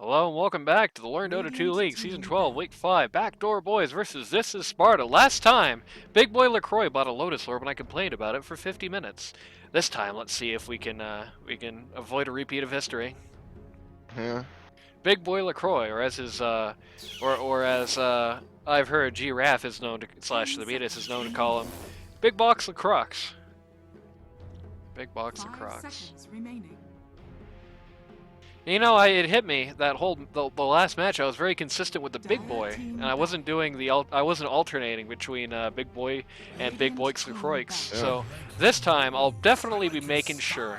Hello and welcome back to the Learn Dota 2 League, Season 12, Week 5, Backdoor Boys versus This is Sparta. Last time, Big Boy LaCroix bought a Lotus Orb and I complained about it for 50 minutes. This time, let's see if we can avoid a repeat of history. Yeah. Big Boy LaCroix, or as his, or as I've heard Giraffe is known to, slash the Beatus is known to call him, Big Box LaCroix. Big Box LaCroix. You know, it hit me that the last match. I was very consistent with the Big Boy, and I wasn't doing I wasn't alternating between Big Boy and Big Boy LaCroix. Yeah. So this time I'll definitely be making sure.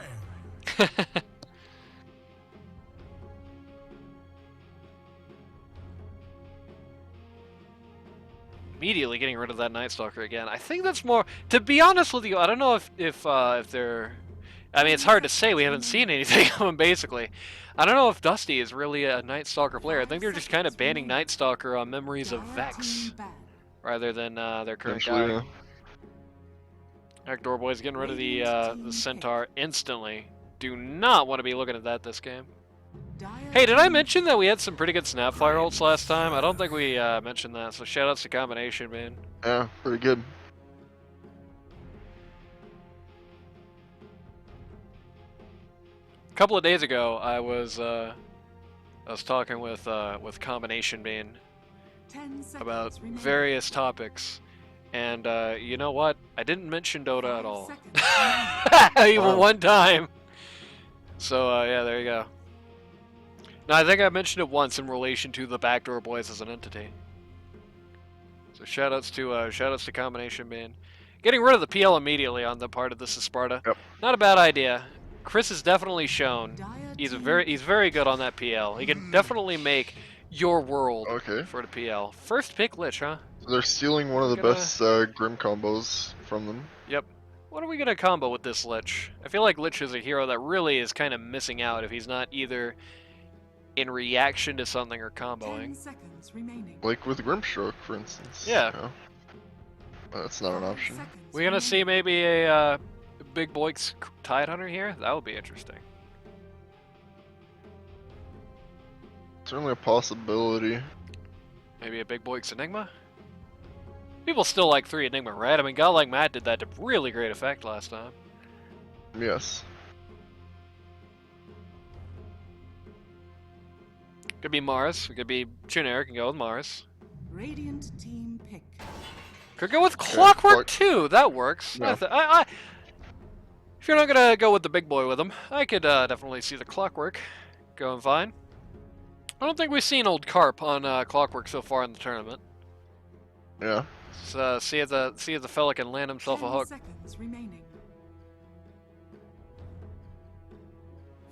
Immediately getting rid of that Night Stalker again. I think that's more. To be honest with you, I don't know if they're. I mean, it's hard to say. We haven't seen anything of him, basically. I don't know if Dusty is really a Night Stalker player. I think they're just kind of banning Night Stalker on memories of Vex, rather than their current guy. Yeah. Backdoor Boys getting rid of the Centaur instantly. Do not want to be looking at that this game. Hey, did I mention that we had some pretty good Snapfire ults last time? I don't think we mentioned that, so shoutouts to Combination, man. Yeah, pretty good. A couple of days ago, I was talking with Combination Bean about various topics, and you know what? I didn't mention Dota at all, even one time. So yeah, there you go. No, I think I mentioned it once in relation to the Backdoor Boys as an entity. So shoutouts to Combination Bean. Getting rid of the PL immediately on the part of This is Sparta. Yep. Not a bad idea. Chris has definitely shown he's very good on that PL. He can definitely make your world for the PL. First pick Lich, huh? So they're stealing one of the best Grim combos from them. Yep. What are we gonna combo with this Lich? I feel like Lich is a hero that really is kind of missing out if he's not either in reaction to something or comboing. Like with Grimstroke, for instance. Yeah. You know? That's not an option. We're gonna see maybe a Big Boyk's Tide Hunter here? That would be interesting. Certainly a possibility. Maybe a Big Boyk's Enigma? People still like 3 Enigma, right? I mean, God like Matt did that to really great effect last time. Yes. Could be Mars. It could be generic and go with Mars. Radiant team pick. Could go with Clockwork too. That works. No. If you're not gonna go with the Big Boy with him, I could definitely see the Clockwork going fine. I don't think we've seen old Carp on Clockwork so far in the tournament. Yeah. Let's see if the fella can land himself a hook. 10 seconds remaining.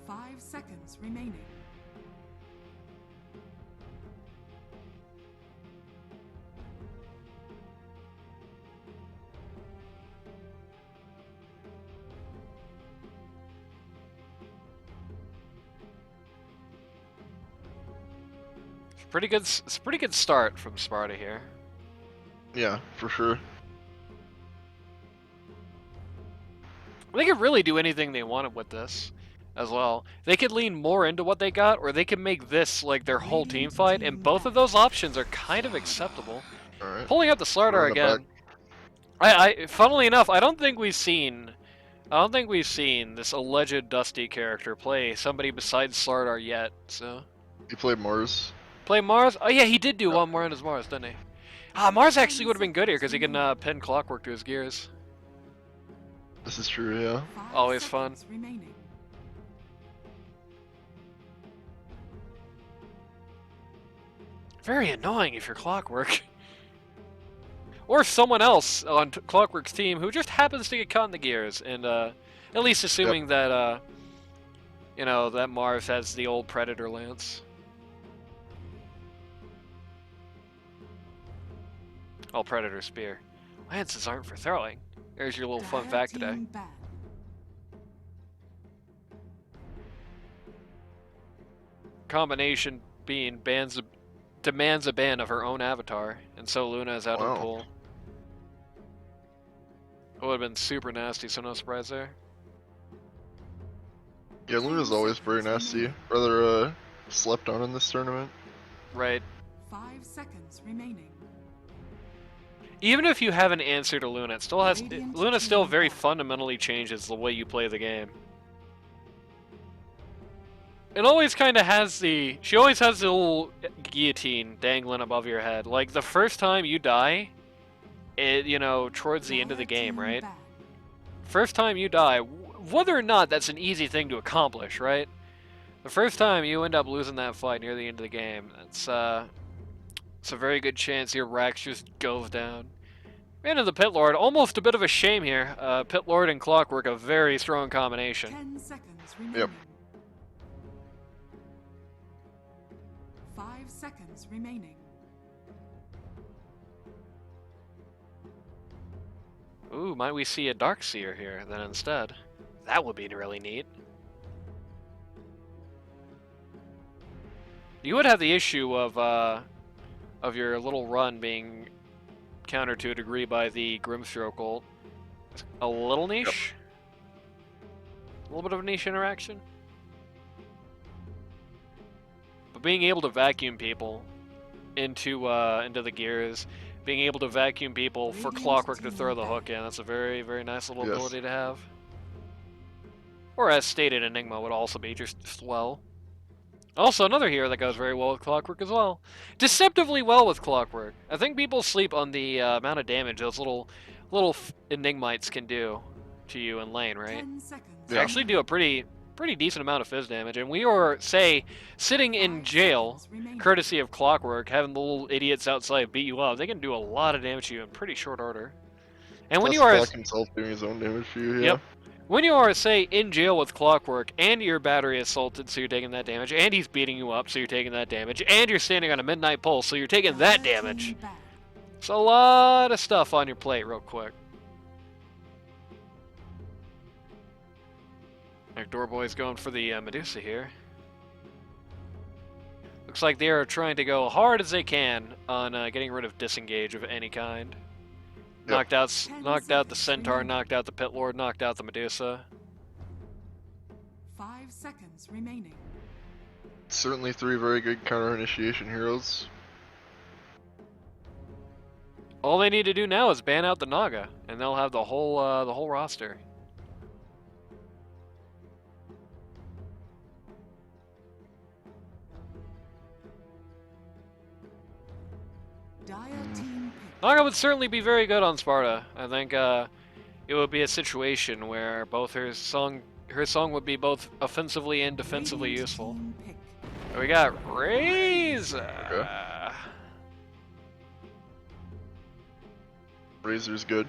5 seconds remaining. It's a pretty good start from Sparta here. Yeah, for sure. They could really do anything they wanted with this as well. They could lean more into what they got, or they could make this like their whole team fight, and both of those options are kind of acceptable. Alright. Pulling out the Slardar again. Funnily enough, I don't think we've seen this alleged Dusty character play somebody besides Slardar yet, so. He played Mars. Play Mars? Oh yeah, he did do one more on his Mars, didn't he? Ah, Mars actually would have been good here because he can pin Clockwork to his gears. This is true, yeah. Always fun. Remaining. Very annoying if you're Clockwork. Or someone else on Clockwork's team who just happens to get caught in the gears, and at least assuming that you know, that Mars has the old Predator Lance. Oh, Predator Spear. Lances aren't for throwing. There's your little fun fact today. Combination being demands a ban of her own avatar, and so Luna is out of the pool. It would have been super nasty, so no surprise there. Yeah, Luna's always pretty nasty. Rather slept on in this tournament. Right. 5 seconds remaining. Even if you haven't answered to Luna, it still has Luna still team very back. fundamentally changes the way you play the game. It always kind of has she always has the little guillotine dangling above your head. Like the first time you die, towards the end of the Dire game, team right? back. First time you die, whether or not that's an easy thing to accomplish, right? The first time you end up losing that fight near the end of the game, it's a very good chance your Rex just goes down. Man of the Pit Lord, almost a bit of a shame here. Pit Lord and Clockwork, a very strong combination. 10 seconds remaining. Yep. 5 seconds remaining. Ooh, might we see a Darkseer here then instead? That would be really neat. You would have the issue of your little run being countered to a degree by the Grimstroke ult. A little niche? A little bit of a niche interaction? But being able to vacuum people into the gears, being able to vacuum people for Clockwork to throw the hook in, that's a very, very nice little ability to have. Or as stated, Enigma would also be just well. Also, another hero that goes very well with Clockwork as well. Deceptively well with Clockwork. I think people sleep on the amount of damage those little Enigmites can do to you in lane, right? 10 seconds. They actually do a pretty decent amount of fizz damage, and we are, say, sitting in jail, courtesy of Clockwork, having the little idiots outside beat you up. They can do a lot of damage to you in pretty short order. And when Plus you are Clock himself doing his own damage for you, yeah. Yep. When you are, say, in jail with Clockwork, and your battery assaulted, so you're taking that damage, and he's beating you up, so you're taking that damage, and you're standing on a midnight pole, so you're taking that damage. It's a lot of stuff on your plate real quick. Backdoor Boys going for the Medusa here. Looks like they are trying to go hard as they can on getting rid of disengage of any kind. Yep. Knocked out the Centaur, knocked out the Pit Lord, knocked out the Medusa. 5 seconds remaining. Certainly 3 very good counter initiation heroes. All they need to do now is ban out the Naga, and they'll have the whole roster. Dire team pick. Naga would certainly be very good on Sparta. I think it would be a situation where both her song would be both offensively and defensively Radiant useful. team pick. We got Raze. Razor's good.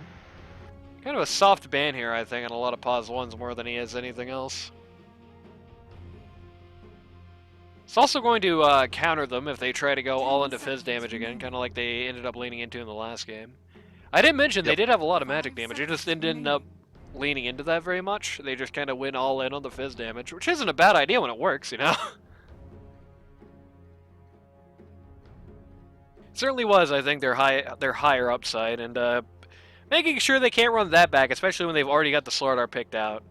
Kind of a soft ban here, I think, on a lot of pause ones more than he is anything else. It's also going to counter them if they try to go all into fizz damage again, kind of like they ended up leaning into in the last game. I did mention they did have a lot of magic damage, they just didn't end up leaning into that very much. They just kind of went all in on the fizz damage, which isn't a bad idea when it works, you know? Certainly was, I think, their higher upside, and making sure they can't run that back, especially when they've already got the Slardar picked out,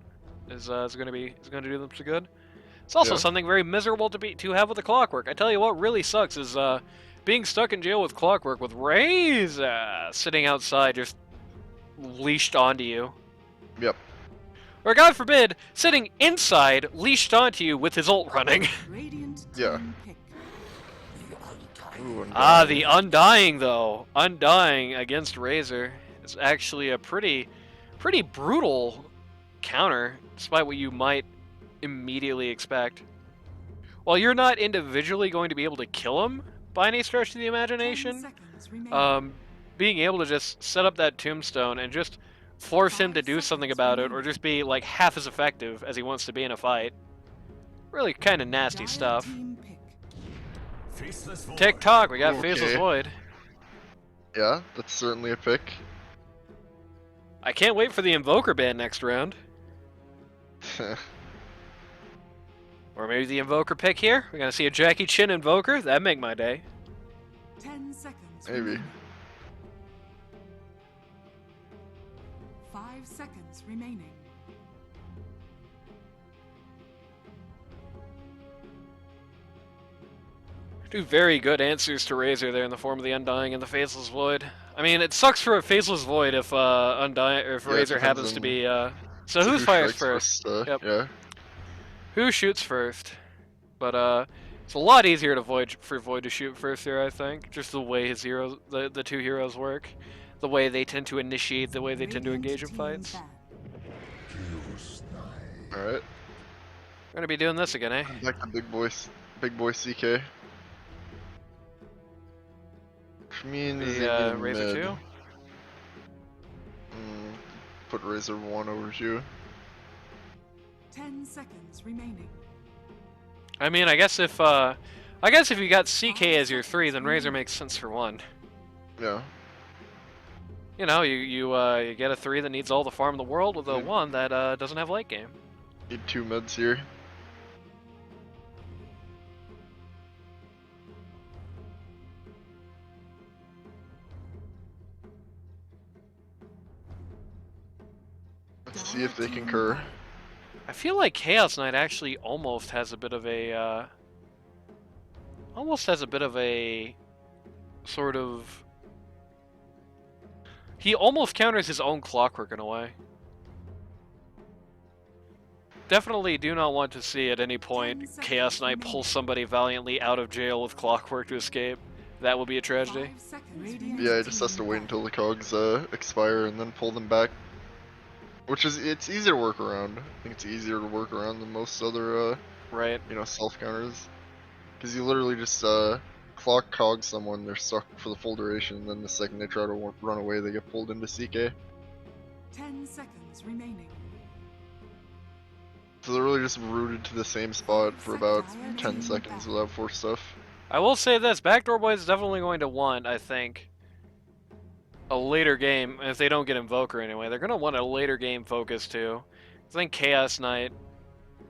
is going to do them some good. It's also something very miserable to have with the Clockwork. I tell you what really sucks is being stuck in jail with Clockwork with Raze sitting outside just leashed onto you. Yep. Or God forbid, sitting inside leashed onto you with his ult running. Radiant Yeah. team pick. Ooh, The Undying though. Undying against Razor is actually a pretty brutal counter, despite what you might immediately expect. While you're not individually going to be able to kill him by any stretch of the 10 imagination, seconds remaining. being able to just set up that tombstone and just force him to do something about it, or just be like half as effective as he wants to be in a fight, really kind of nasty Dire stuff. team pick. TikTok, we got Okay. Faceless Void. Yeah, that's certainly a pick. I can't wait for the Invoker ban next round. Or maybe the Invoker pick here. We're gonna see a Jackie Chen Invoker. That'd make my day. 10 seconds Maybe. remaining. 5 seconds remaining. 4 Two very good answers to Razor there in the form of the Undying and the Faceless Void. I mean, it sucks for a Faceless Void if Undying or if Yeah, it Razor depends happens to on be. So so who who fires strikes first? first. Yep. Yeah. Who shoots first? But it's a lot easier to for Void to shoot first here, I think. Just the way his heroes, the two heroes work, the way they tend to initiate, the way they tend to engage in fights. All right. We're gonna be doing this again, eh? Back to big boy CK. Which means they need a Razor mid. 2? Put Razor 1 over you. 10 seconds remaining. I mean, I guess if you got CK as your 3, then Razor makes sense for 1. Yeah. You know, you get a 3 that needs all the farm in the world with a 1 that doesn't have late game. Need 2 mids here. Let's see if they concur. I feel like Chaos Knight actually almost has a bit of a sort of. He almost counters his own clockwork in a way. Definitely do not want to see at any point Chaos Knight pull somebody valiantly out of jail with clockwork to escape. That would be a tragedy. Yeah, it just has to wait until the cogs expire and then pull them back. Which is, it's easier to work around. I think it's easier to work around than most other, right. Self counters. Because you literally just clock cog someone, they're stuck for the full duration, and then the second they try to run away, they get pulled into CK. 10 seconds remaining. So they're really just rooted to the same spot for about 10 seconds without force stuff. I will say this, Backdoor Boys is definitely going to want, I think, a later game, if they don't get Invoker anyway, they're going to want a later game focus too. I think Chaos Knight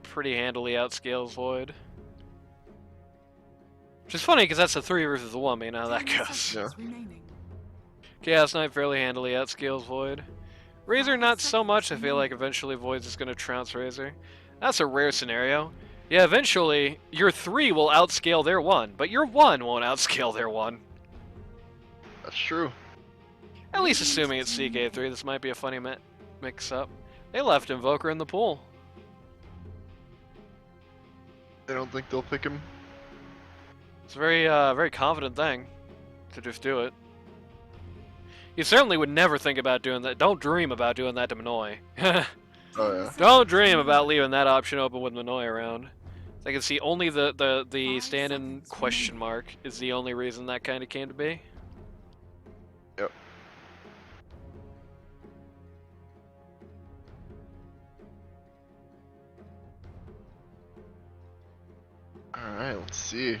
pretty handily outscales Void. Which is funny because that's a 3 versus a 1, you know how that goes. Yeah. Chaos Knight fairly handily outscales Void. Razor not so much, I feel like eventually Void's just going to trounce Razor. That's a rare scenario. Yeah, eventually your 3 will outscale their 1, but your 1 won't outscale their 1. That's true. At least assuming it's CK3, this might be a funny mix-up. They left Invoker in the pool. I don't think they'll pick him. It's a very confident thing to just do it. You certainly would never think about doing that. Don't dream about doing that to Minoy. Oh yeah. Don't dream about leaving that option open with Minoy around. I can see only the stand-in question mark is the only reason that kind of came to be. Yep. Alright, let's see.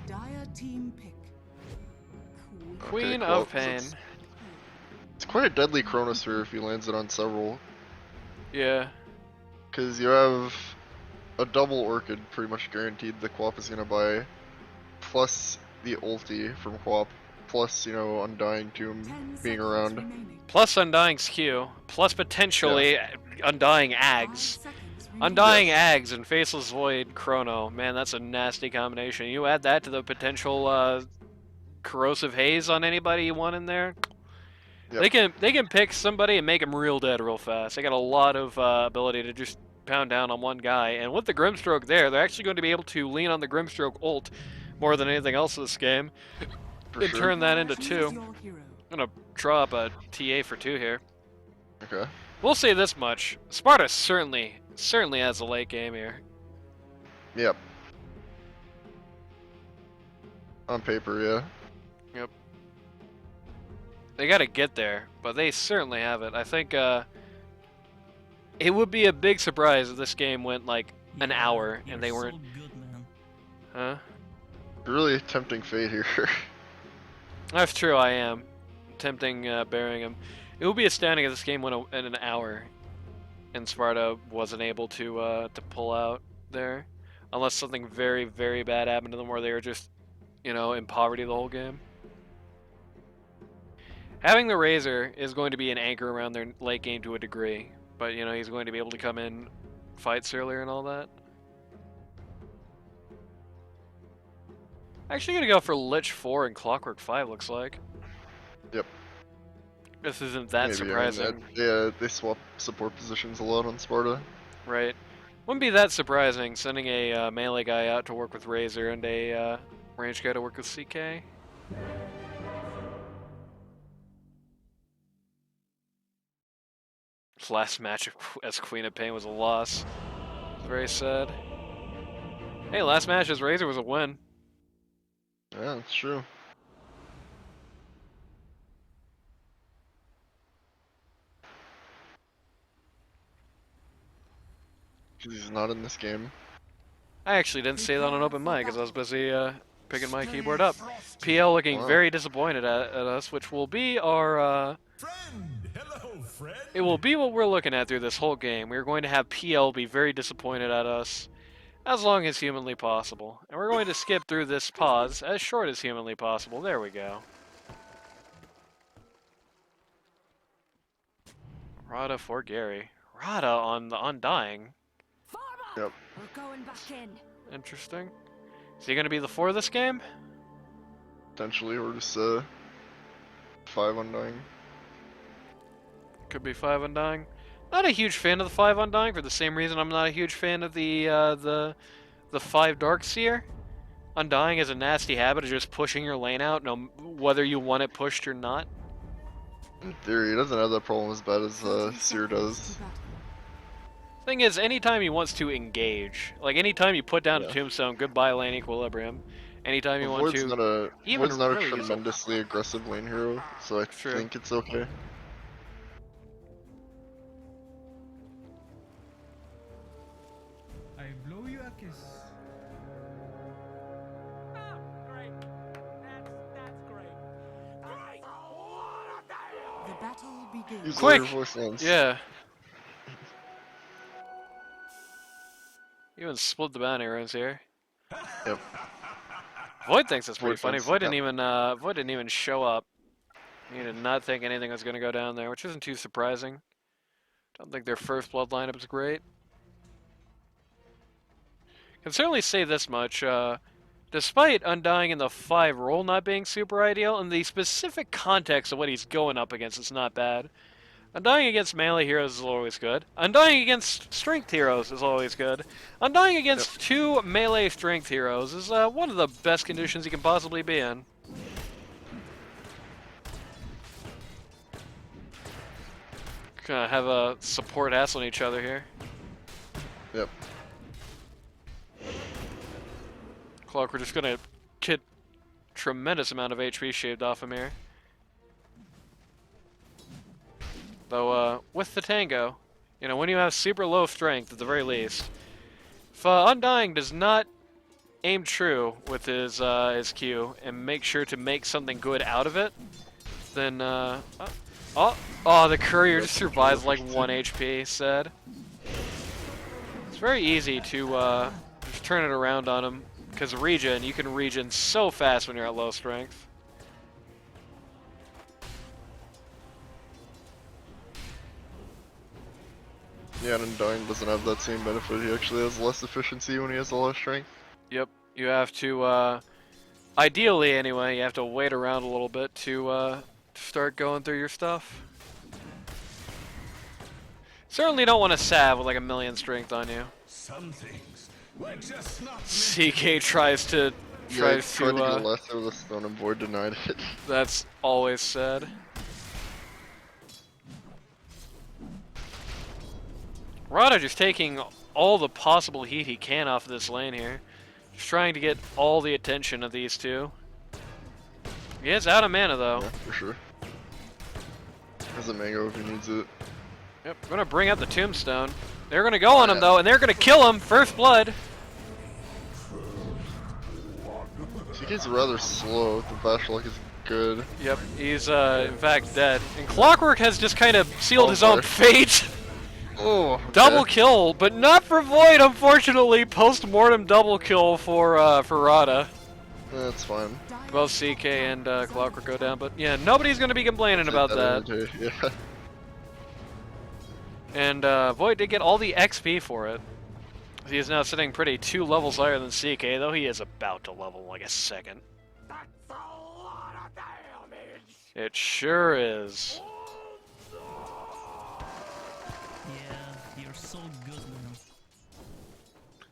Dire team pick. Cool. Queen Okay, cool. of Pain. It's quite a deadly Chronosphere if you lands it on several. Yeah. Because you have a double Orchid pretty much guaranteed the Quap is going to buy, plus the ulti from Quap, plus, Undying Tomb being around. Plus Undying's Q, plus potentially Undying Ags. Undying Ags and Faceless Void Chrono. Man, that's a nasty combination. You add that to the potential Corrosive Haze on anybody you want in there. Yep. They can pick somebody and make them real dead real fast. They got a lot of ability to just pound down on one guy. And with the Grimstroke there, they're actually going to be able to lean on the Grimstroke ult more than anything else in this game. And turn that into 2. I'm going to draw up a TA for 2 here. Okay. We'll say this much. Sparta certainly has a late game here. Yep. On paper, yeah. Yep. They gotta get there, but they certainly have it. I think it would be a big surprise if this game went like an hour and they weren't. So good, man. Huh? Really tempting fate here. That's true. I am tempting Birmingham. It would be astounding if this game went in an hour, and Sparta wasn't able to pull out there, unless something very, very bad happened to them, where they were just, in poverty the whole game. Having the Razor is going to be an anchor around their late game to a degree, but he's going to be able to come in fights earlier and all that. Actually gonna go for Lich 4 and Clockwork 5, looks like. Yep. This isn't that Maybe, surprising. yeah, they swap support positions a lot on Sparta. Right. Wouldn't be that surprising, sending a melee guy out to work with Razor and a range guy to work with CK. Last match as Queen of Pain was a loss. Very sad. Hey, last match as Razor was a win. Yeah, that's true. He's not in this game. I actually didn't say that on open mic because I was busy picking my keyboard up. PL looking very disappointed at us, which will be our... Hello, friend. It will be what we're looking at through this whole game. We're going to have PL be very disappointed at us as long as humanly possible. And we're going to skip through this pause as short as humanly possible. There we go. Rada for Gary. Rada on the Undying. Yep. We're going back in. Interesting. Is he going to be the 4 this game? Potentially, or just 5 Undying. Could be 5 Undying. Not a huge fan of the 5 Undying for the same reason I'm not a huge fan of the 5 Darkseer. Undying is a nasty habit of just pushing your lane out, no whether you want it pushed or not. In theory, he doesn't have that problem as bad as Seer does. Thing is, anytime he wants to engage, like anytime you put down a tombstone, goodbye lane equilibrium. Anytime you want to, Void's not a tremendously aggressive lane hero, so I think it's okay. I blow you a kiss. Oh, great. That's great. Great! The battle begins. Use Quick! your voice lines. Yeah. Even split the bounty runes here. Yep. Void thinks it's pretty funny. Void thinks Void didn't even show up. He did not think anything was going to go down there, which isn't too surprising. Don't think their first blood lineup is great. Can certainly say this much. Despite Undying in the 5 role not being super ideal, in the specific context of what he's going up against, it's not bad. Undying against melee heroes is always good. Undying against strength heroes is always good. Undying against 2 melee strength heroes is one of the best conditions you can possibly be in. Kind of have a support hassling each other here. Yep. Clark, we're just gonna get tremendous amount of HP shaved off him here. Though, with the Tango, you know, when you have super low strength at the very least, if Undying does not aim true with his Q and make sure to make something good out of it, then, oh, the courier just survives like 1 HP, said. It's very easy to just turn it around on him, because you can regen so fast when you're at low strength. Yeah, and Undying doesn't have that same benefit. He actually has less efficiency when he has a lot of strength. Yep, you have to, ideally anyway, you have to wait around a little bit to start going through your stuff. Certainly don't want to salve with like 1,000,000 strength on you. Some things were just not CK tries to Tried to get less of the stone and Void denied it. That's always said. Rada just taking all the possible heat he can off of this lane here. Just trying to get all the attention of these two. He is out of mana though. Yeah, for sure. Has a mango if he needs it. Yep, we're gonna bring out the tombstone. They're gonna go on him though, and they're gonna kill him. First blood. CK's rather slow. The bash luck is good. Yep, he's in fact dead. And Clockwork has just kind of sealed his own fate. Oh, okay. Double kill, but not for Void, unfortunately. Post-mortem double kill for Rada. That's fine. Both CK and Clockwork go down, but yeah, nobody's gonna be complaining about that. Yeah. And Void did get all the XP for it. He is now sitting pretty 2 levels higher than CK, though he is about to level like a second. That's a lot of damage. It sure is. Yeah, you're so good, man.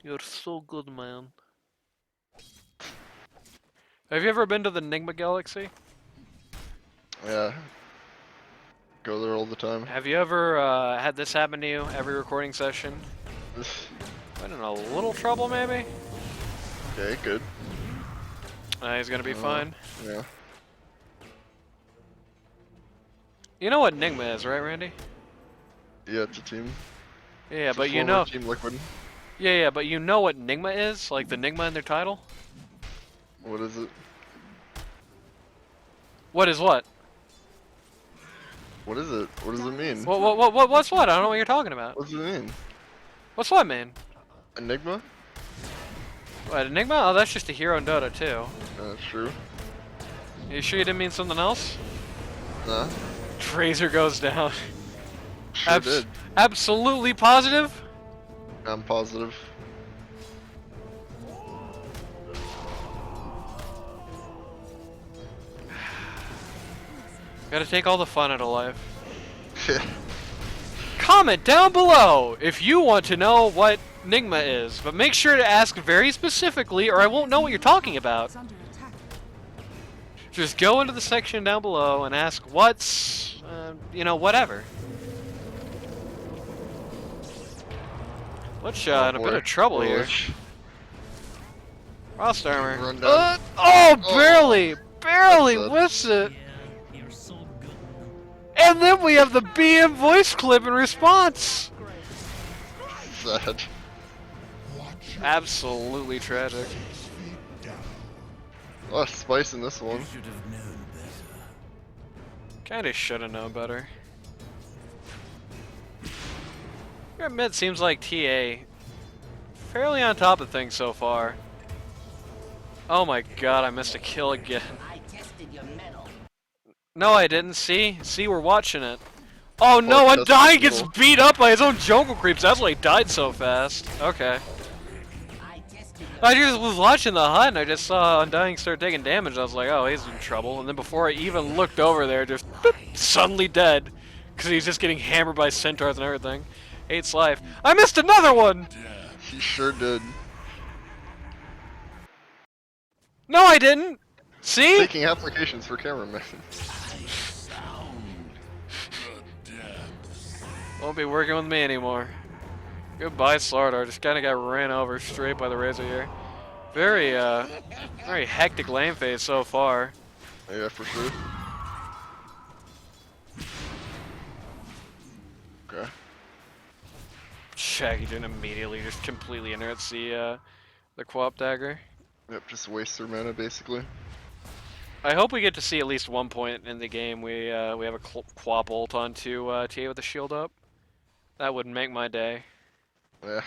You're so good, man. Have you ever been to the Nigma Galaxy? Yeah. Go there all the time. Have you ever had this happen to you every recording session? Been in a little trouble, maybe? Okay, good. He's gonna be fine. Yeah. You know what Nigma is, right, Randy? Yeah, it's a team. Yeah, It's a but you former know. Team Liquid. Yeah, but you know what Nigma is? Like the Nigma in their title? What is it? What is what? What is it? What does it mean? What's what? I don't know what you're talking about. What does it mean? What's what, man? Enigma? What, Enigma? Oh, that's just a hero in Dota, too. That's true. You sure you didn't mean something else? Nah. Fraser goes down. Sure did. Absolutely positive? I'm positive. Gotta take all the fun out of life. Comment down below if you want to know what Nigma is, but make sure to ask very specifically or I won't know what you're talking about. Is under attack. Just go into the section down below and ask what's, you know, whatever. Let's in a bit of trouble here. Bullish. Frost armor. Run down. Oh, Oh. barely That's whiffs it. Yeah, you're so good, man. And then we have the BM voice clip in response. Sad. Absolutely tragic. A lot of spice in this one. Should have known better. Kinda shoulda known better. Your mid seems like TA fairly on top of things so far. Oh my god, I missed a kill again. I tested your metal. No, I didn't. See, we're watching it. Oh no, that's Undying gets cool. beat up by his own jungle creeps. That's why he died so fast. Okay. I tested your I just was watching the HUD and I just saw Undying start taking damage. I was like, oh, he's in trouble. And then before I even looked over there, just boop, suddenly dead. Because he's just getting hammered by centaurs and everything. Hates life. I missed another one! He sure did. No, I didn't! See? Taking applications for cameramen. Won't be working with me anymore. Goodbye, Slardar. Just kind of got ran over straight by the Razor here. Very, very hectic lane phase so far. Yeah, for sure. Okay. Jackie Chen immediately just completely inerts the Quap Dagger. Yep, just waste their mana basically. I hope we get to see at least one point in the game we have a Quap ult onto TA with the shield up. That would make my day. Yeah.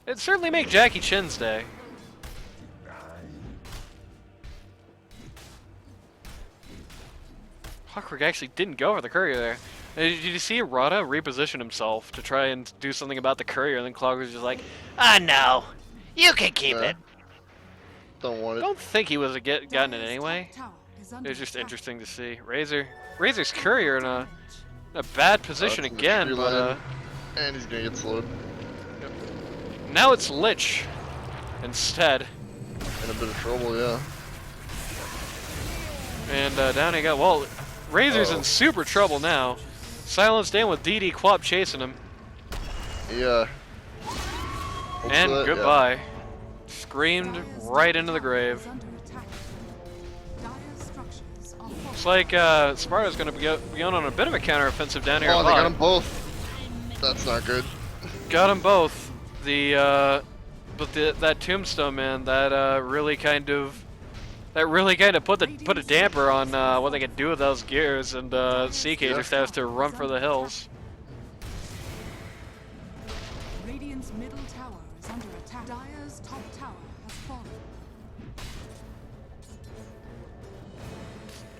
It'd certainly make Jackie Chen's day. Hawkwick actually didn't go for the courier there. Did you see Rada reposition himself to try and do something about the courier, and then Clog was just like, ah, no, you can keep Yeah. it. Don't want I it. don't think he was gotten it Dire's anyway. top tower is It under was just attack. interesting to see. Razor's courier in a bad position That's in the again, tree but line. And he's gonna get slowed. now it's Lich instead. In a bit of trouble, yeah. And down he got. Well, Razor's in super trouble now. Silenced in with DD Quap chasing him. Yeah. And Hopefully- goodbye. Screamed Dire's right top into the tower grave. is under attack. Dire's structures are Looks fortified. like Sparta's going to be going on a bit of a counteroffensive down here. Oh, at they got bot. them both. That's not good. Got them both. That tombstone, man, that really kind of put a damper on what they could do with those gears, and CK Yeah. just has to run for the hills. Radiant's middle tower is under attack. Dire's top tower has fallen.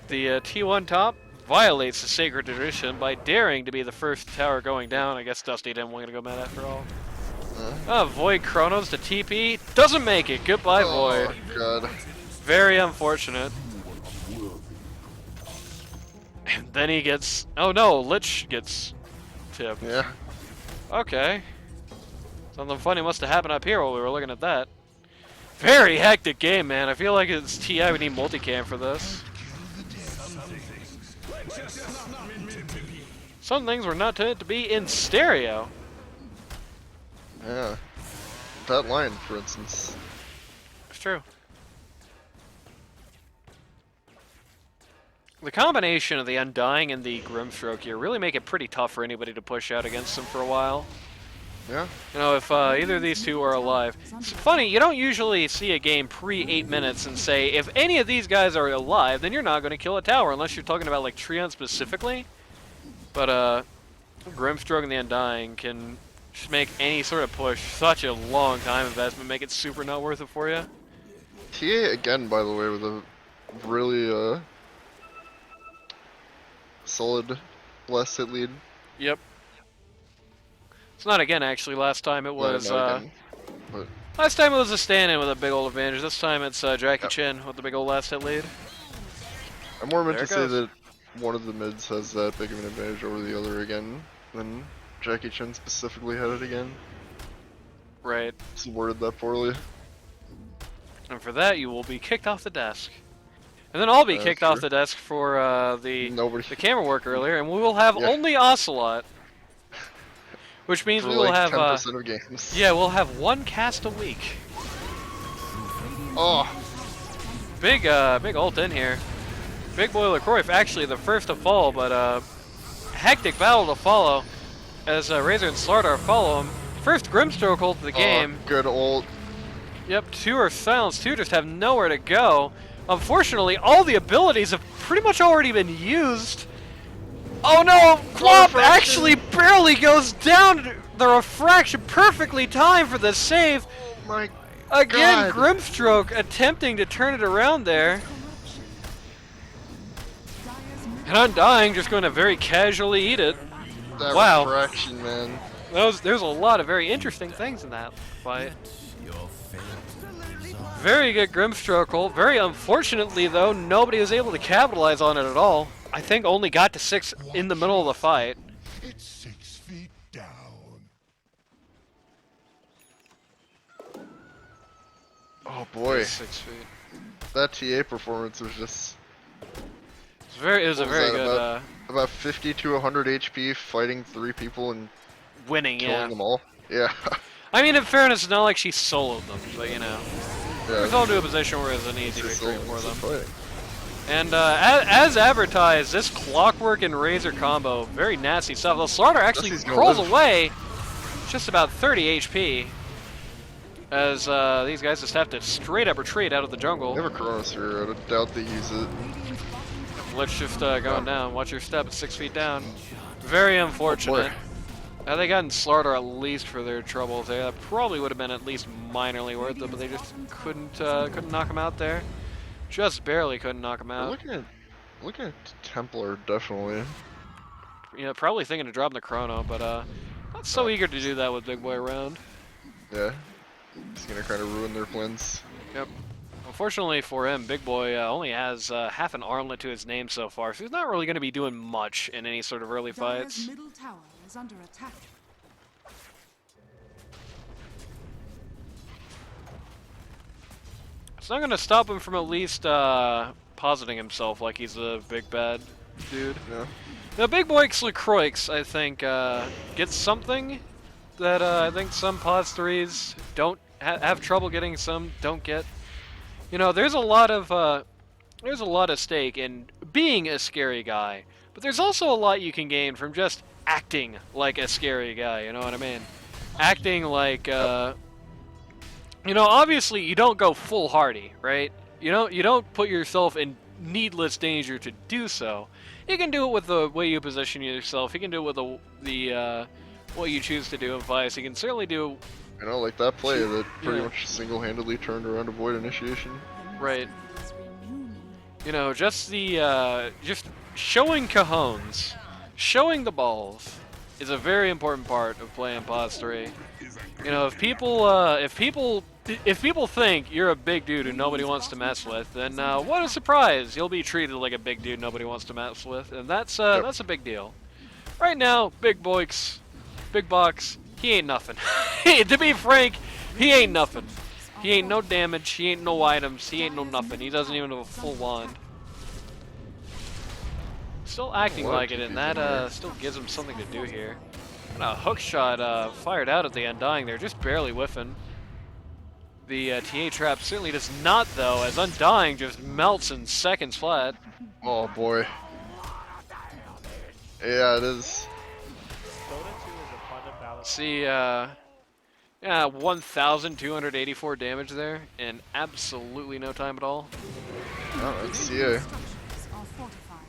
The T1 top, violates the sacred tradition by daring to be the first tower going down. I guess Dusty didn't want to go mad after all. Void Chronos to TP. Doesn't make it. Goodbye, Oh, Void. God. Very unfortunate. And then he gets... Oh no, Lich gets tipped. Yeah. Okay. Something funny must have happened up here while we were looking at that. Very hectic game, man. I feel like it's TI. We need multicam for this. Some things were not meant to be in stereo. Yeah. That line, for instance. It's true. The combination of the Undying and the Grimstroke here really make it pretty tough for anybody to push out against them for a while. Yeah. You know, if either of these two are alive. It's funny, you don't usually see a game pre-8 minutes and say, if any of these guys are alive, then you're not going to kill a tower, unless you're talking about, like, Treant specifically. But, Grimstroke and the Undying can just make any sort of push such a long time investment, make it super not worth it for you. TA again, by the way, with a really, solid last hit lead. Yep. It's not again, actually. Last time it was, Again, but last time it was a stand-in with a big old advantage. This time it's Jackie Chen with the big old last hit lead. I'm more meant There to it say goes. that one of the mids has that big of an advantage over the other again, than Jackie Chen specifically had it again. Right. Just worded that poorly. And for that, you will be kicked off the desk. And then I'll be That's kicked off true. the desk for the Nobody. camera work earlier, and we will have Yeah. only Ocelot. Which means For we will like have, 10% of games. yeah, we'll have one cast a week. Oh, Big ult in here. Big Boy LaCroix, actually the first to fall, but hectic battle to follow as Razor and Slardar follow him. First Grimstroke ult of the game. good old. Yep, two are silenced, two just have nowhere to go. Unfortunately, all the abilities have pretty much already been used. Oh no, Flop actually barely goes down. The refraction perfectly timed for the save. Oh my Again, God. Grimstroke attempting to turn it around there. And Undying just going to very casually eat it. That Wow. refraction, man. There's a lot of very interesting things in that fight. Very good Grimstroke ult. Very unfortunately, though, nobody was able to capitalize on it at all. I think only got to 6 in the middle of the fight. It's 6 feet down. Oh boy, 6 feet. that TA performance was just It was a What was very that, good about 50 to 100 HP, fighting 3 people and winning, killing yeah. them all. Yeah. I mean, in fairness, it's not like she soloed them, but you know. It's all to a position where it's an easy It's victory still- for it's them. still fighting. And as advertised, this Clockwork and Razor combo, very nasty stuff. The Slardar actually Dusty's gonna crawls live. away, just about 30 HP. As these guys just have to straight up retreat out of the They jungle. have a Chronosphere, I doubt they use it. Let's just going down. Watch your step, it's 6 feet down. Very unfortunate. Had they gotten Slardar at least for their troubles, they probably would have been at least minorly worth it, but they just couldn't knock him out there. Just barely couldn't knock him We're out. looking at Templar, definitely. You know, probably thinking of dropping the Chrono, but not so eager to do that with Big Boy around. Yeah. It's gonna kind of ruin their plans. Yep. Unfortunately for him, Big Boy only has half an armlet to his name so far, so he's not really going to be doing much in any sort of early Dire's fights. middle tower is under attack. It's not going to stop him from at least positing himself like he's a big bad dude. Yeah. Now, Big Boy LaCroix, I think, gets something that I think some Pos 3s don't have trouble getting, some don't get. You know, there's a lot of stake in being a scary guy, but there's also a lot you can gain from just acting like a scary guy. You know what I mean? Acting like, you know, obviously you don't go full Hardy, right? You don't put yourself in needless danger to do so. You can do it with the way you position yourself. You can do it with the what you choose to do in fights. You can certainly do You know, like that play that pretty Yeah. much single-handedly turned around a Void initiation. right. You know, just the just showing cajones, showing the balls, is a very important part of playing Pause 3. You know, if people think you're a big dude who nobody wants to mess with, then what a surprise! You'll be treated like a big dude nobody wants to mess with, and that's a big deal. Right now, Big Box, he ain't nothing. To be frank, he ain't nothing. He ain't no damage, he ain't no items, he ain't no nothing. He doesn't even have a full wand. Still acting like it, and that still gives him something to do here. And a hook shot fired out at the Undying there, just barely whiffing. The TA trap certainly does not, though, as Undying just melts in seconds flat. Oh boy. Yeah, it is. See, yeah, 1,284 damage there, in absolutely no time at all. Oh, it's CA. Structures are fortified.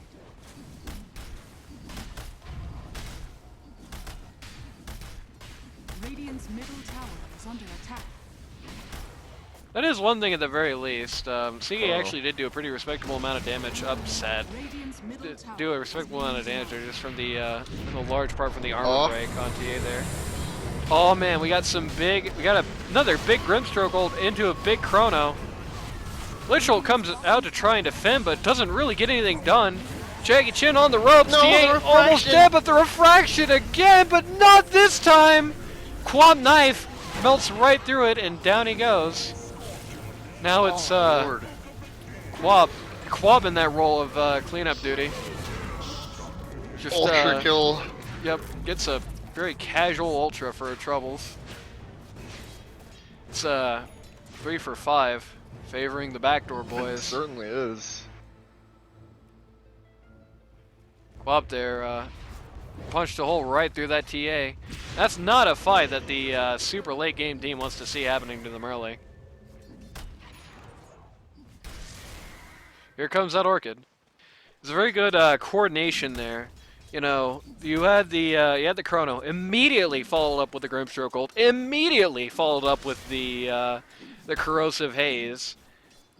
Radiant's middle tower is under attack. That is one thing at the very least. CA actually did do a pretty respectable amount of damage, upset. Radiant's middle tower Do a respectable amount of damage there just from the large part from the armor break on TA there. Oh man, we got another big Grimstroke ult into a big Chrono. Lichel comes out to try and defend, but doesn't really get anything done. Jackie Chen on the ropes, No, TA almost dead, but the refraction again, but not this time! Quab knife melts right through it, and down he goes. Now it's Quab in that role of cleanup duty. Just Ultra kill. Yep, gets a very casual ultra for her troubles. It's 3 for 5, favoring the Backdoor It Boys. certainly is. Quab there punched a hole right through that TA. That's not a fight that the super late game team wants to see happening to them early. Here comes that Orchid. There's a very good coordination there. You know, you had the Chrono immediately followed up with the Grimstroke ult, immediately followed up with the Corrosive Haze,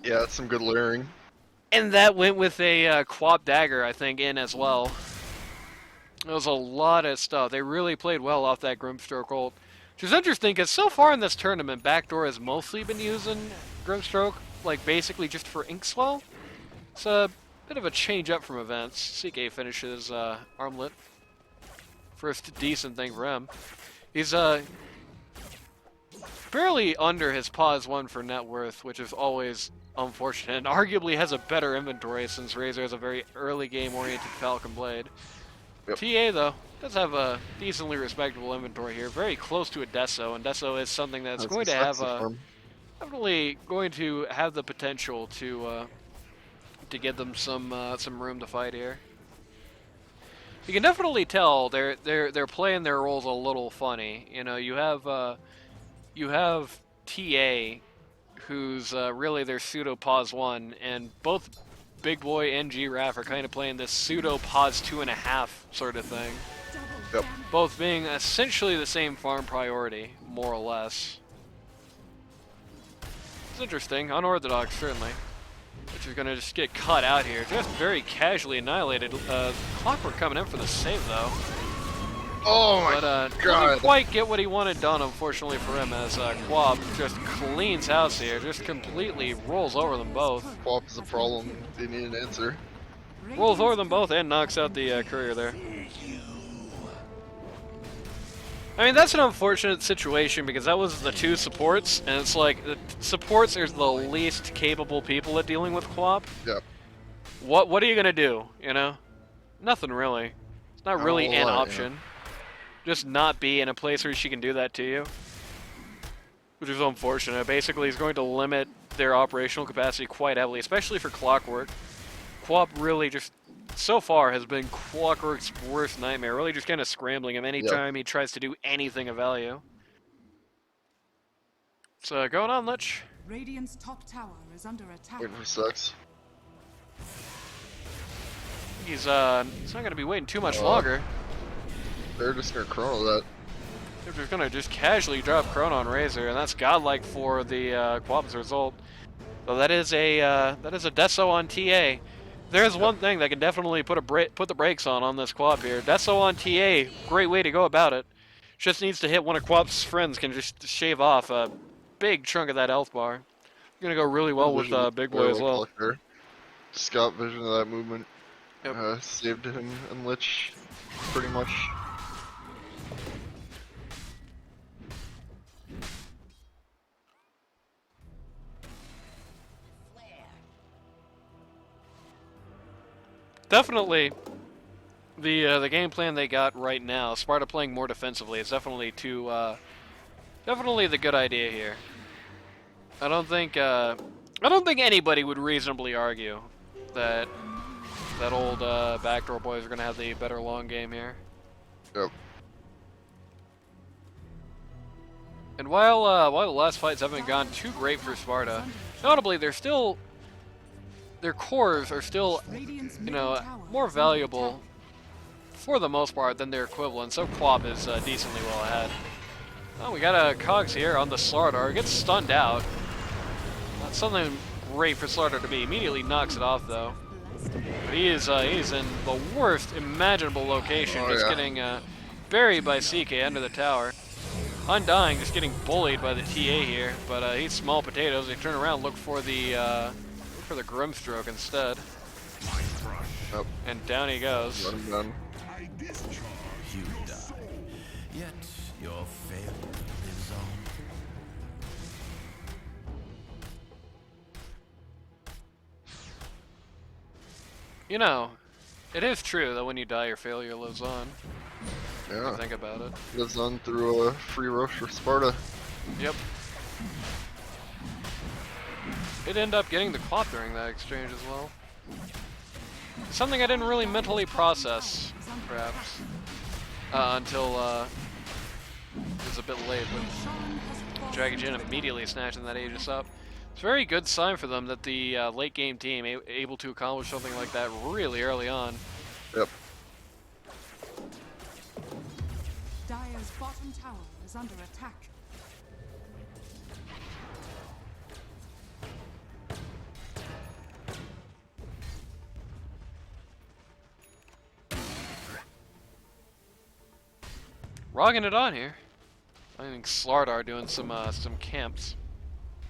Yeah, that's some good layering. and that went with a Quab Dagger, I think, in as well. It was a lot of stuff. They really played well off that Grimstroke ult, which is interesting because so far in this tournament, Backdoor has mostly been using Grimstroke, like basically just for ink swell. It's a bit of a change up from events. CK finishes Armlet. First decent thing for him. He's barely under his pause 1 for net worth, which is always unfortunate, and arguably has a better inventory since Razor has a very early game oriented Falcon Blade. Yep. TA though does have a decently respectable inventory here, very close to a Deso, and Deso is something that's going to have definitely going to have the potential to give them some room to fight here. You can definitely tell they're playing their roles a little funny. You know, you have TA, who's really their pseudo pause 1, and both Big Boy and G-Raf are kind of playing this pseudo pause 2.5 sort of thing. Yep. Both being essentially the same farm priority, more or less. It's interesting, unorthodox certainly. Which is going to just get cut out here. Just very casually annihilated. Clockwork coming in for the save, though. Oh my God. Doesn't quite get what he wanted done, unfortunately for him, as Quab just cleans house here. Just completely rolls over them both. Quap is a problem. They need an answer. Rolls over them both and knocks out the courier there. I mean, that's an unfortunate situation because that was the 2 supports, and it's like, the supports are the least capable people at dealing with Quap. Yep. What are you gonna do, you know? Nothing really. It's not really an option. Just not be in a place where she can do that to you. Which is unfortunate. Basically, he's going to limit their operational capacity quite heavily, especially for Clockwork. Quap really just, so far, has been Clockwork's worst nightmare. Really just kind of scrambling him anytime he tries to do anything of value. So, going on, Lich. Radiant's top tower is under attack. Waiting for sex. He's not going to be waiting too much longer. They're just gonna chrono that. They're just going to just casually drop Chrono on Razor, and that's godlike for the Quap's result. So that is a Deso on TA. there's one thing that can definitely put the brakes on this Quap here. Deso on TA, great way to go about it. Just needs to hit one of Quap's friends, can just shave off a big chunk of that health bar. Gonna go really well with Big Boy as well. There. Just got vision of that movement. Yep. Saved him and Lich, pretty much. Definitely, the game plan they got right now, Sparta playing more defensively, is definitely definitely the good idea here. I don't think anybody would reasonably argue that old Backdoor Boys are gonna have the better long game here. Yep. And while the last fights haven't gone too great for Sparta, notably their cores are still, you know, more valuable for the most part than their equivalent. So Quap is decently well ahead. Oh, we got a Cogs here on the Slardar. Gets stunned out. That's something great for Slardar to be. Immediately knocks it off though. But he's in the worst imaginable location, just getting buried by CK under the tower. Undying, just getting bullied by the TA here, but he's small potatoes. They turn around, look for the Grimstroke instead. Yep. And down he goes. Let him down. I discharge You die, yet your failure lives on. You know, it is true that when you die, your failure lives on. Yeah. Think about it. Lives on through a free rush for Sparta. Yep. Did end up getting the Quap during that exchange as well. Something I didn't really mentally process, perhaps, until it was a bit late, but Jackie Chen immediately snatching that Aegis up. It's a very good sign for them that the late game team able to accomplish something like that really early on. Yep. Dire's bottom tower is under attack. Rocking it on here. I think Slardar doing some camps.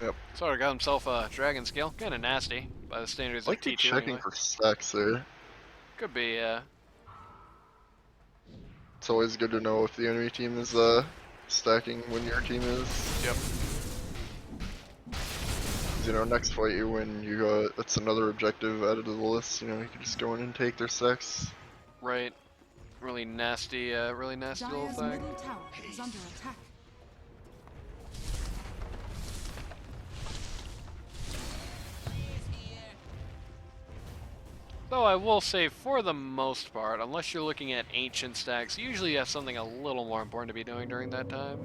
Yep. Slardar got himself a dragon scale, kind of nasty by the standards I of like you T2. checking Anyway. for stacks there. Could be, It's always good to know if the enemy team is stacking when your team is. Yep. 'Cause, you know, next fight you win, you got that's another objective added to the list. You know, you can just go in and take their stacks. Right. Really nasty little Dire's thing. middle tower is under attack. Though I will say, for the most part, unless you're looking at ancient stacks, you usually have something a little more important to be doing during that time.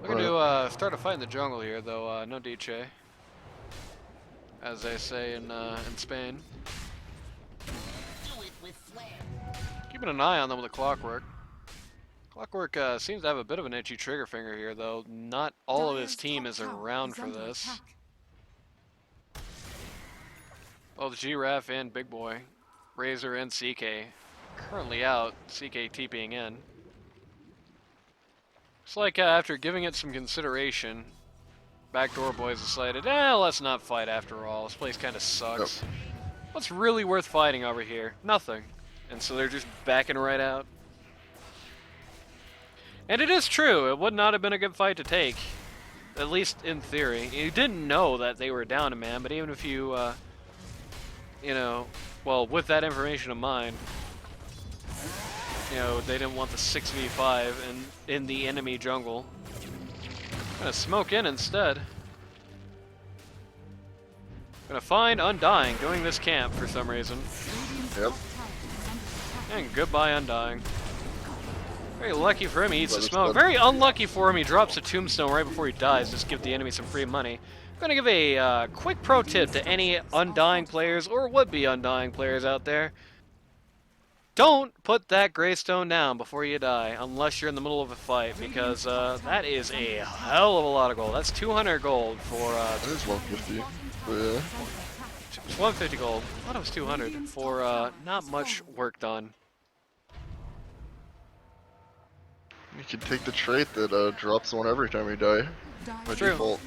Looking to start a fight in the jungle here, though. No DJ, as they say in Spain. Do it with flair. Keeping an eye on them with the Clockwork. Clockwork seems to have a bit of an itchy trigger finger here, though. Not all of his Dire's team top is tower around is for under this. attack. Oh, the Giraffe and Big Boy. Razor and CK currently out. CK TPing in. It's like after giving it some consideration, Backdoor Boys decided, let's not fight after all. This place kind of sucks. Yep. What's really worth fighting over here? Nothing. And so they're just backing right out. And it is true, it would not have been a good fight to take. At least in theory. You didn't know that they were down a man, but even if you, you know, well, with that information in mind, you know, they didn't want the 6v5 in the enemy jungle. Gonna smoke in instead. Gonna find Undying doing this camp for some reason. Radiant's Yep. top tower is under attack. And goodbye Undying. Very lucky for him, he eats the Well, smoke. that's Very unlucky for him, he drops a tombstone right before he dies, just give the enemy some free money. I'm gonna give a quick pro tip to any Undying players or would-be Undying players out there. Don't put that Greystone down before you die, unless you're in the middle of a fight, because that is a hell of a lot of gold. That's 200 gold for That is 150. But yeah. It's 150 gold. I thought it was 200 for not much work done. You can take the trait that drops one every time you die. By True. default.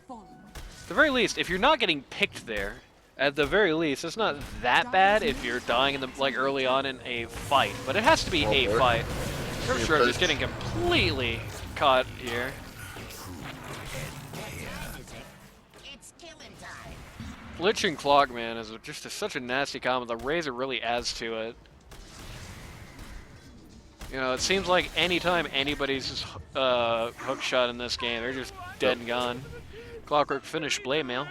At the very least, if you're not getting picked there, at the very least, it's not that bad if you're dying in the like early on in a fight. But it has to be a fight. I'm sure I'm just getting completely caught here. It's killing time. Glitching Clock, man, is just such a nasty combo. The Razor really adds to it. You know, it seems like anytime anybody's hook shot in this game, they're just dead and gone. Clockwork finish Blade Mail.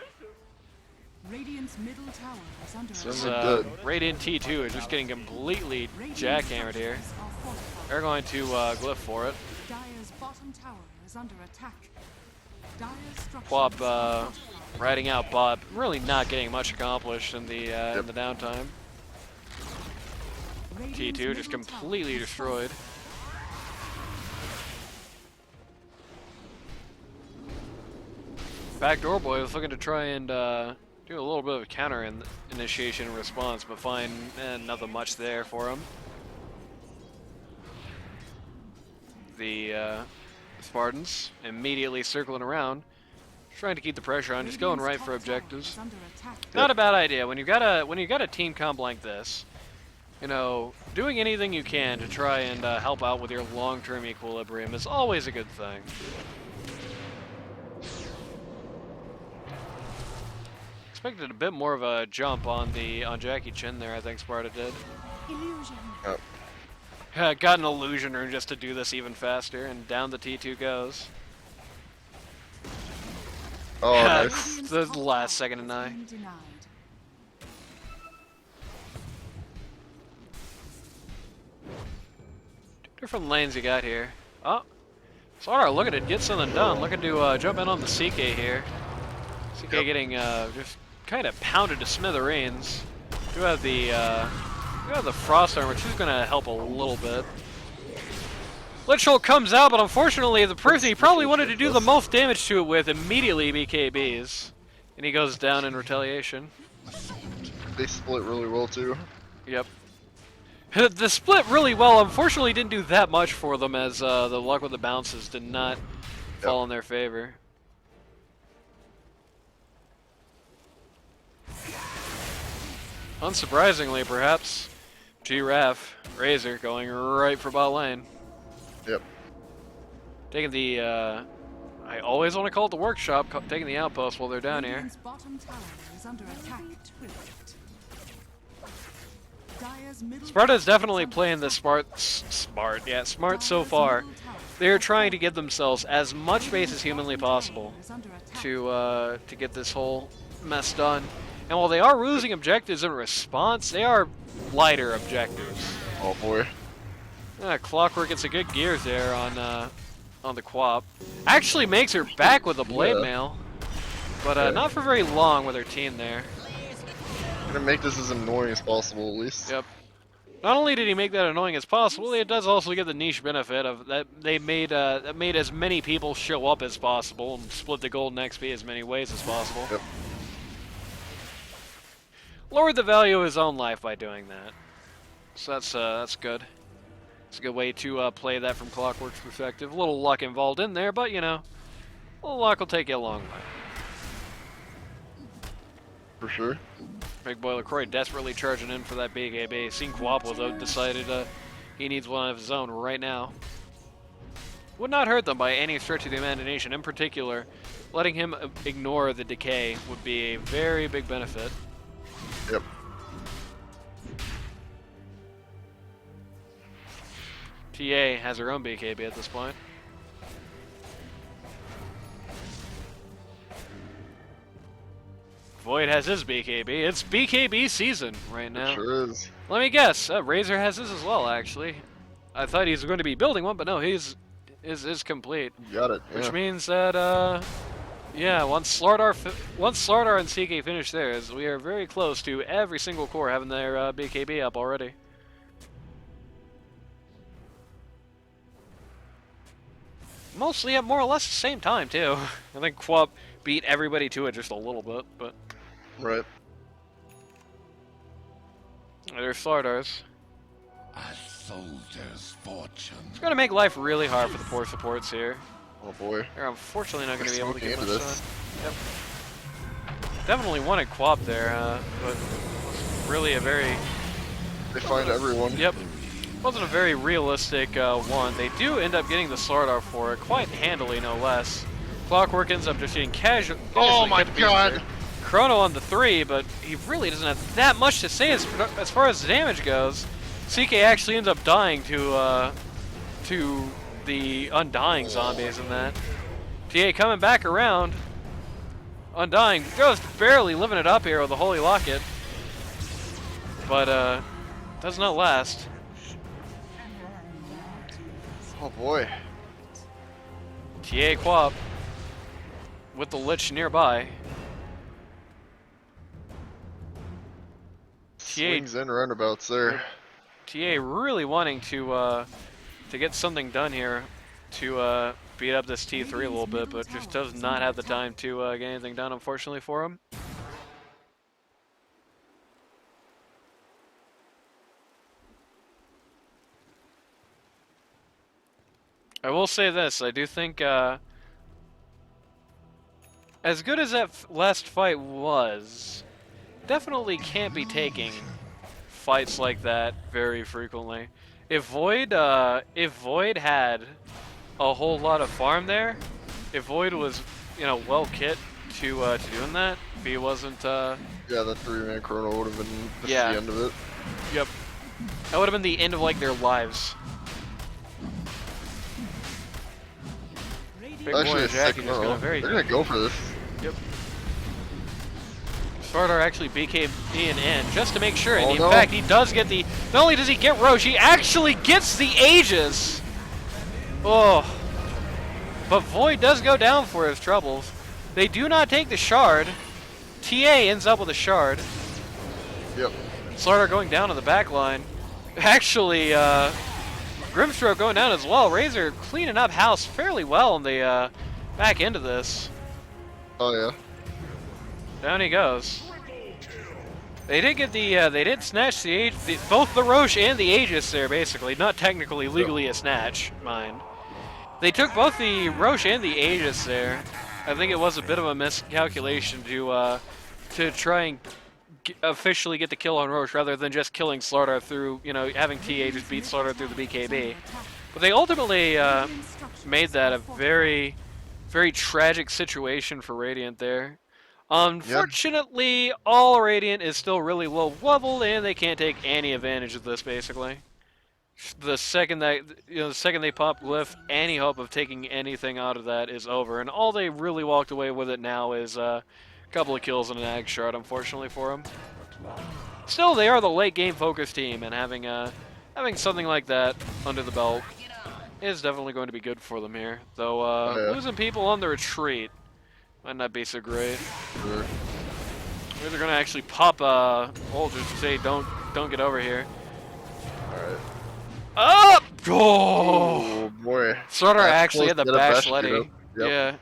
Radiant's middle tower is under Sounds attack. like dead. Radiant T2 is just getting completely jackhammered here. They're going to glyph for it. Dire's bottom tower is under attack. Dire's structures Quap are riding out bot, really not getting much accomplished in the downtime. Radiant's T2 just middle tower completely is destroyed. Backdoor Boys looking to try and do a little bit of a counter initiation and response, but find nothing much there for him. The Spartans immediately circling around, trying to keep the pressure on, just going right for objectives. is under attack. Not a bad idea when you got a team comp like this. You know, doing anything you can to try and help out with your long-term equilibrium is always a good thing. Expected a bit more of a jump on Jackie Chen there. I think Sparta did. Illusion. Got an illusion rune just to do this even faster, and down the T2 goes. Oh, nice. The last second and I. Denied. Different lanes you got here. Oh, Sora looking to get something done. Looking to jump in on the CK here. CK getting just kind of pounded to smithereens. Do have the Frost Arm, which is going to help a little bit. Lich comes out, but unfortunately the person he probably wanted to do the most damage to it with immediately BKBs. And he goes down in retaliation. They split really well too. Yep. The split really well, unfortunately didn't do that much for them as the luck with the bounces did not fall in their favor. Unsurprisingly, perhaps, G-Raf, Razor going right for bot lane. Yep. Taking the, I always want to call it the workshop, taking the outpost while they're down here. Radiant's bottom tower is under attack. Dire's middle Sparta is tower definitely under playing the attack. smart so far. They're trying to give themselves as much space as humanly possible Is under attack. to get this whole mess done. And while they are losing objectives in response, they are lighter objectives. Oh boy. Clockwork gets a good gears there on the Quap. Actually makes her back with the blade mail, but not for very long with her team there. Gonna make this as annoying as possible at least. Yep. Not only did he make that annoying as possible, it does also get the niche benefit of that they made that made as many people show up as possible and split the golden XP as many ways as possible. Yep. Lowered the value of his own life by doing that. So that's good. It's a good way to play that from Clockwork's perspective. A little luck involved in there, but you know, a little luck will take you a long way. For sure. Big Boy LaCroix desperately charging in for that BKB. Seen Quapple though decided he needs one of his own right now. Would not hurt them by any stretch of the imagination. In particular, letting him ignore the decay would be a very big benefit. Yep. TA has her own BKB at this point. Void has his BKB. It's BKB season right now. It sure is. Let me guess. Razor has his as well, actually. I thought he was going to be building one, but no, his is complete. You got it. Which Yeah. means that, yeah, once Slardar and CK finish theirs, we are very close to every single core having their BKB up already. Mostly at more or less the same time, too. I think Quap beat everybody to it just a little bit, but... Right. There's Slardars. A soldier's fortune. It's gonna make life really hard for the poor supports here. Oh boy. They're unfortunately not gonna be able to get Into much this. done. Yep. Definitely wanted Quap there, but really a very... They find everyone. Yep. Wasn't a very realistic one. They do end up getting the Slardar for it, quite handily, no less. Clockwork ends up just getting casual. Oh my god! Chrono on the 3, but he really doesn't have that much to say as far as the damage goes. CK actually ends up dying to the Undying zombies in that. TA coming back around. Undying just barely living it up here with the Holy Locket. But does not last. Oh boy. TA Quap with the Lich nearby. Swings and roundabouts there. TA really wanting to get something done here to beat up this T3 a little bit, but just does not have the time to get anything done, unfortunately, for him. I will say this, I do think, as good as that last fight was, definitely can't be taking fights like that very frequently. If Void had a whole lot of farm there, if Void was, you know, well kit to doing that, if he wasn't, Yeah, the 3-man chrono would have been the end of it. Yep. That would have been the end of, like, their lives. Big Actually, boy a Jackie sick just got a very... They're gonna go for this. Yep. SPARTA actually BKB in just to make sure, and Oh, in no. fact he does get the, not only does he get Roche, he actually gets the Aegis! Oh. But Void does go down for his troubles. They do not take the Shard. TA ends up with a Shard. Yep. Slardar going down on the back line. Actually, Grimstroke going down as well. Razor cleaning up house fairly well on the back end of this. Oh yeah. Down he goes. They did get the, they did snatch both the Roche and the Aegis there, basically. Not technically, legally a snatch, mind. They took both the Roche and the Aegis there. I think it was a bit of a miscalculation to try and officially get the kill on Roche rather than just killing Slardar through, you know, having TA just beat Slardar through the BKB. But they ultimately made that a very, very tragic situation for Radiant there. Unfortunately, all Radiant is still really low leveled, and they can't take any advantage of this. Basically, the second that the second they pop Glyph, any hope of taking anything out of that is over. And all they really walked away with it now is a couple of kills and an Ag Shard, unfortunately for them. Still, they are the late game focused team, and having something like that under the belt is definitely going to be good for them here. Though losing people on the retreat might not be so great. Sure. Maybe they're gonna actually pop ult just to say don't get over here. Alright. Up! Oh boy. Slardar actually had the Get a bash bash ready. queued up. Yep. Yeah,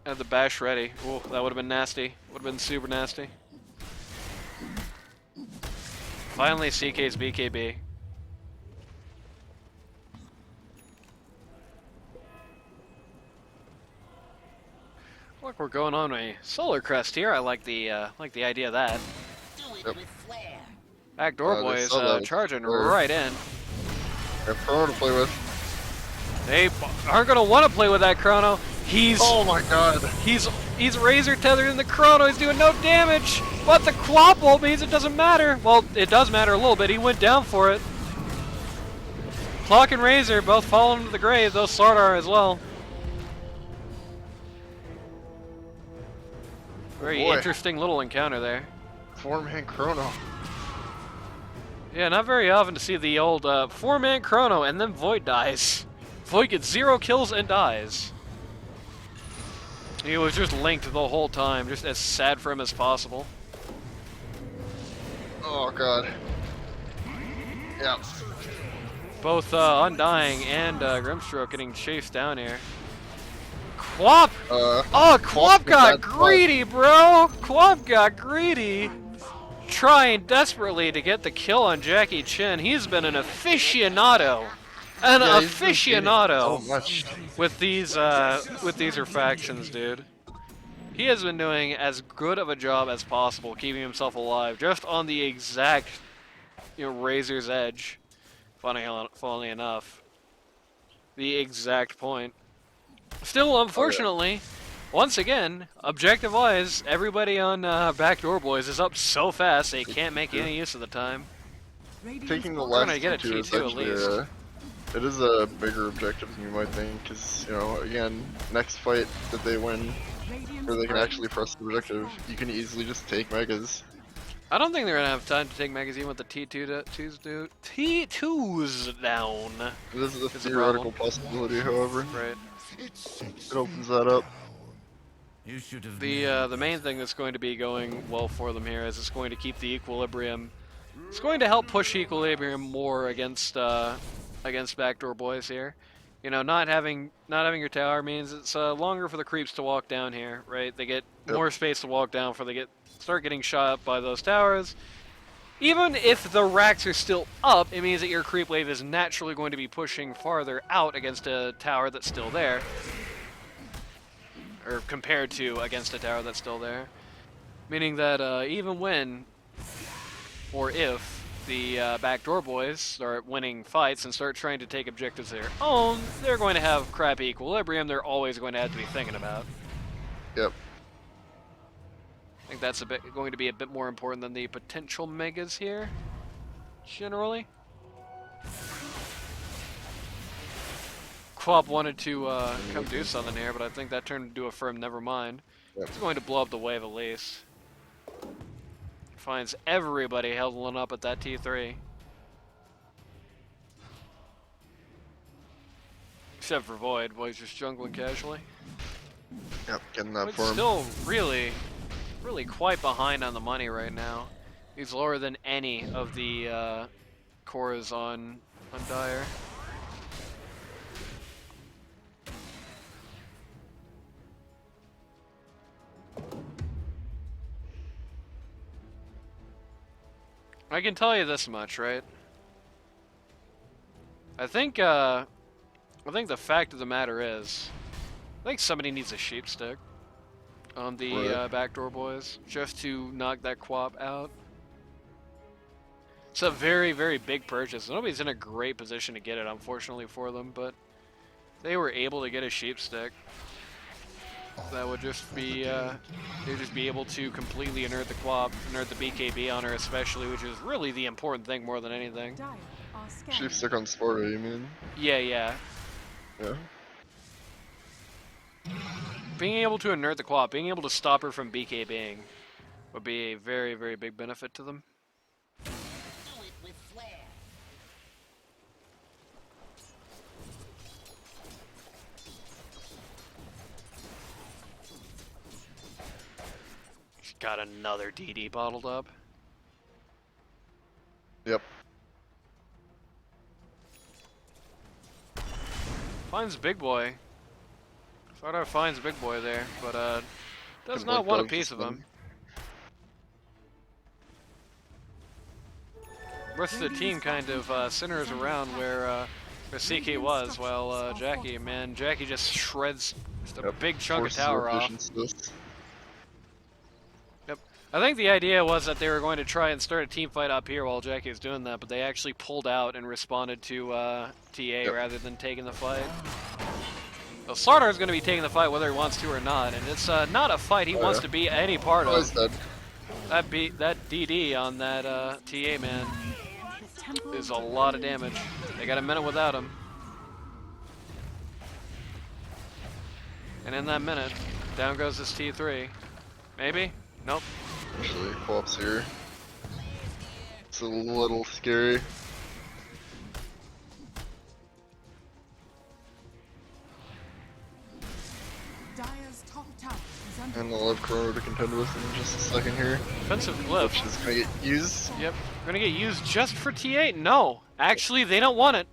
had the bash ready. Oh, that would have been nasty. Would have been super nasty. Finally, CK's BKB. Look, we're going on a solar crest here. I like the idea of that. Do it Yep. with flair. Backdoor They Boys saw that charging before. right in. Got Chrono to play with. They aren't gonna want to play with that Chrono. He's Oh my god. he's Razor tethered in the Chrono. He's doing no damage. But the Quap ult means it doesn't matter. Well, it does matter a little bit. He went down for it. Clock and Razor both falling to the grave. Those Slardar as well. Very boy. interesting little encounter there. 4-man Chrono. Yeah, not very often to see the old 4-man Chrono and then Void dies. Void gets 0 kills and dies. He was just linked the whole time, just as sad for him as possible. Oh god. Yeah. Both Undying and Grimstroke getting chased down here. Quap! Oh, Quap got that greedy, bro! Quap got greedy! trying desperately to get the kill on Jackie Chen. He's been an aficionado. An Yeah, he's been cheating aficionado so much. with these refactions, dude. He has been doing as good of a job as possible keeping himself alive, just on the exact, razor's edge. Funnily enough, the exact point. Still, unfortunately, once again, objective-wise, everybody on Backdoor Boys is up so fast they can't make any use of the time. Taking the We're last gonna get a T2 is T2 at actually least. it is a bigger objective than you might think, because, again, next fight that they win, where they can actually press the objective, you can easily just take Megas. I don't think they're gonna have time to take magazine with the T2s down. This is a It's a theoretical problem. possibility, however. Right. It opens that up. You should have The main thing that's going to be going well for them here is it's going to keep the equilibrium. It's going to help push equilibrium more against Backdoor Boys here. Not having your tower means it's longer for the creeps to walk down here, right? They get more space to walk down before they start getting shot up by those towers. Even if the racks are still up, it means that your creep wave is naturally going to be pushing farther out against a tower that's still there. Or compared to against a tower that's still there. Meaning that even when, or if, the Backdoor Boys start winning fights and start trying to take objectives of their own, they're going to have crappy equilibrium they're always going to have to be thinking about. Yep. I think that's going to be a bit more important than the potential megas here, generally. Quab wanted to come do something here, but I think that turned into a firm never mind. Yep. It's going to blow up the wave at least. Finds everybody huddling up at that T3. Except for Void. Void's just jungling casually. Yep, getting that Void's farm. still really quite behind on the money right now. He's lower than any of the cores on Dire. I can tell you this much, right? I think the fact of the matter is, I think somebody needs a sheep stick on the Backdoor Boys just to knock that Quap out. It's a very, very big purchase. Nobody's in a great position to get it, unfortunately for them, but they were able to get a sheep stick. That would just be, they'd just be able to completely inert the Quap, inert the BKB on her especially, which is really the important thing more than anything. Sheep stick on Sparta, you mean? Yeah, yeah. Yeah. Being able to inert the Quap, being able to stop her from BKBing would be a very, very big benefit to them. Do it with flair. She's got another DD bottled up. Yep. Finds Big Boy. Sarda finds Big Boy there, but does Couldn't not let want a go, piece just of then. him. Rest of the team kind of centers around where CK was, while Jackie just shreds just a big chunk of Forces tower off. efficiency. Yep. I think the idea was that they were going to try and start a team fight up here while Jackie was doing that, but they actually pulled out and responded to TA rather than taking the fight. So Sardar is going to be taking the fight whether he wants to or not, and it's not a fight he wants to be any part Oh, he's of. dead. That DD on that TA man is a lot of damage. They got a minute without him. And in that minute, down goes this T3. Maybe? Nope. Actually, co-op's here. It's a little scary. Dire's top tower is under And I'll have Chrono to contend with in just a second here. Defensive glyph. Which is gonna get used. Yep. Gonna get used just for T8? No. Actually, they don't want it.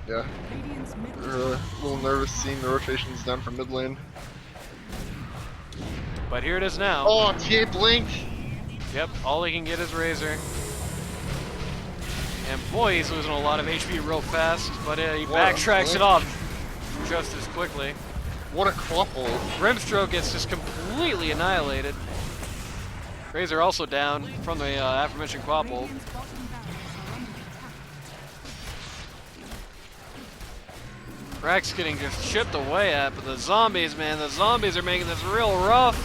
Yeah. Radiant's middle We're a little nervous seeing the rotations down from mid lane. But here it is now. Oh, TA blinked! Yep, all he can get is Razor. And boy, he's losing a lot of HP real fast, but he backtracks it off just as quickly. What a quapple. Grimstroke gets just completely annihilated. Razor also down from the aforementioned quapple. Radiant's bottom barracks are under attack. Rack's getting just chipped away at, but the zombies, man, the zombies are making this real rough.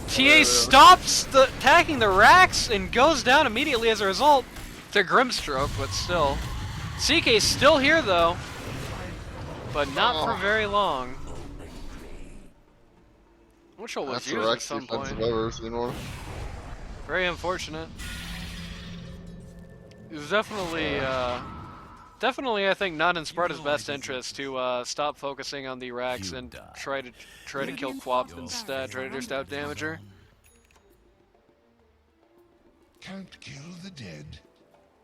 TA stops attacking the racks and goes down immediately as a result to Grimstroke, but still. CK's still here though, but not for very long. Which will was That's the used at Rex some defense point. I've ever seen one. Very unfortunate. It's definitely, definitely, I think, not in Sparta's best interest to stop focusing on the racks and try to kill Quap instead. Try to just out damage her. Can't kill the dead.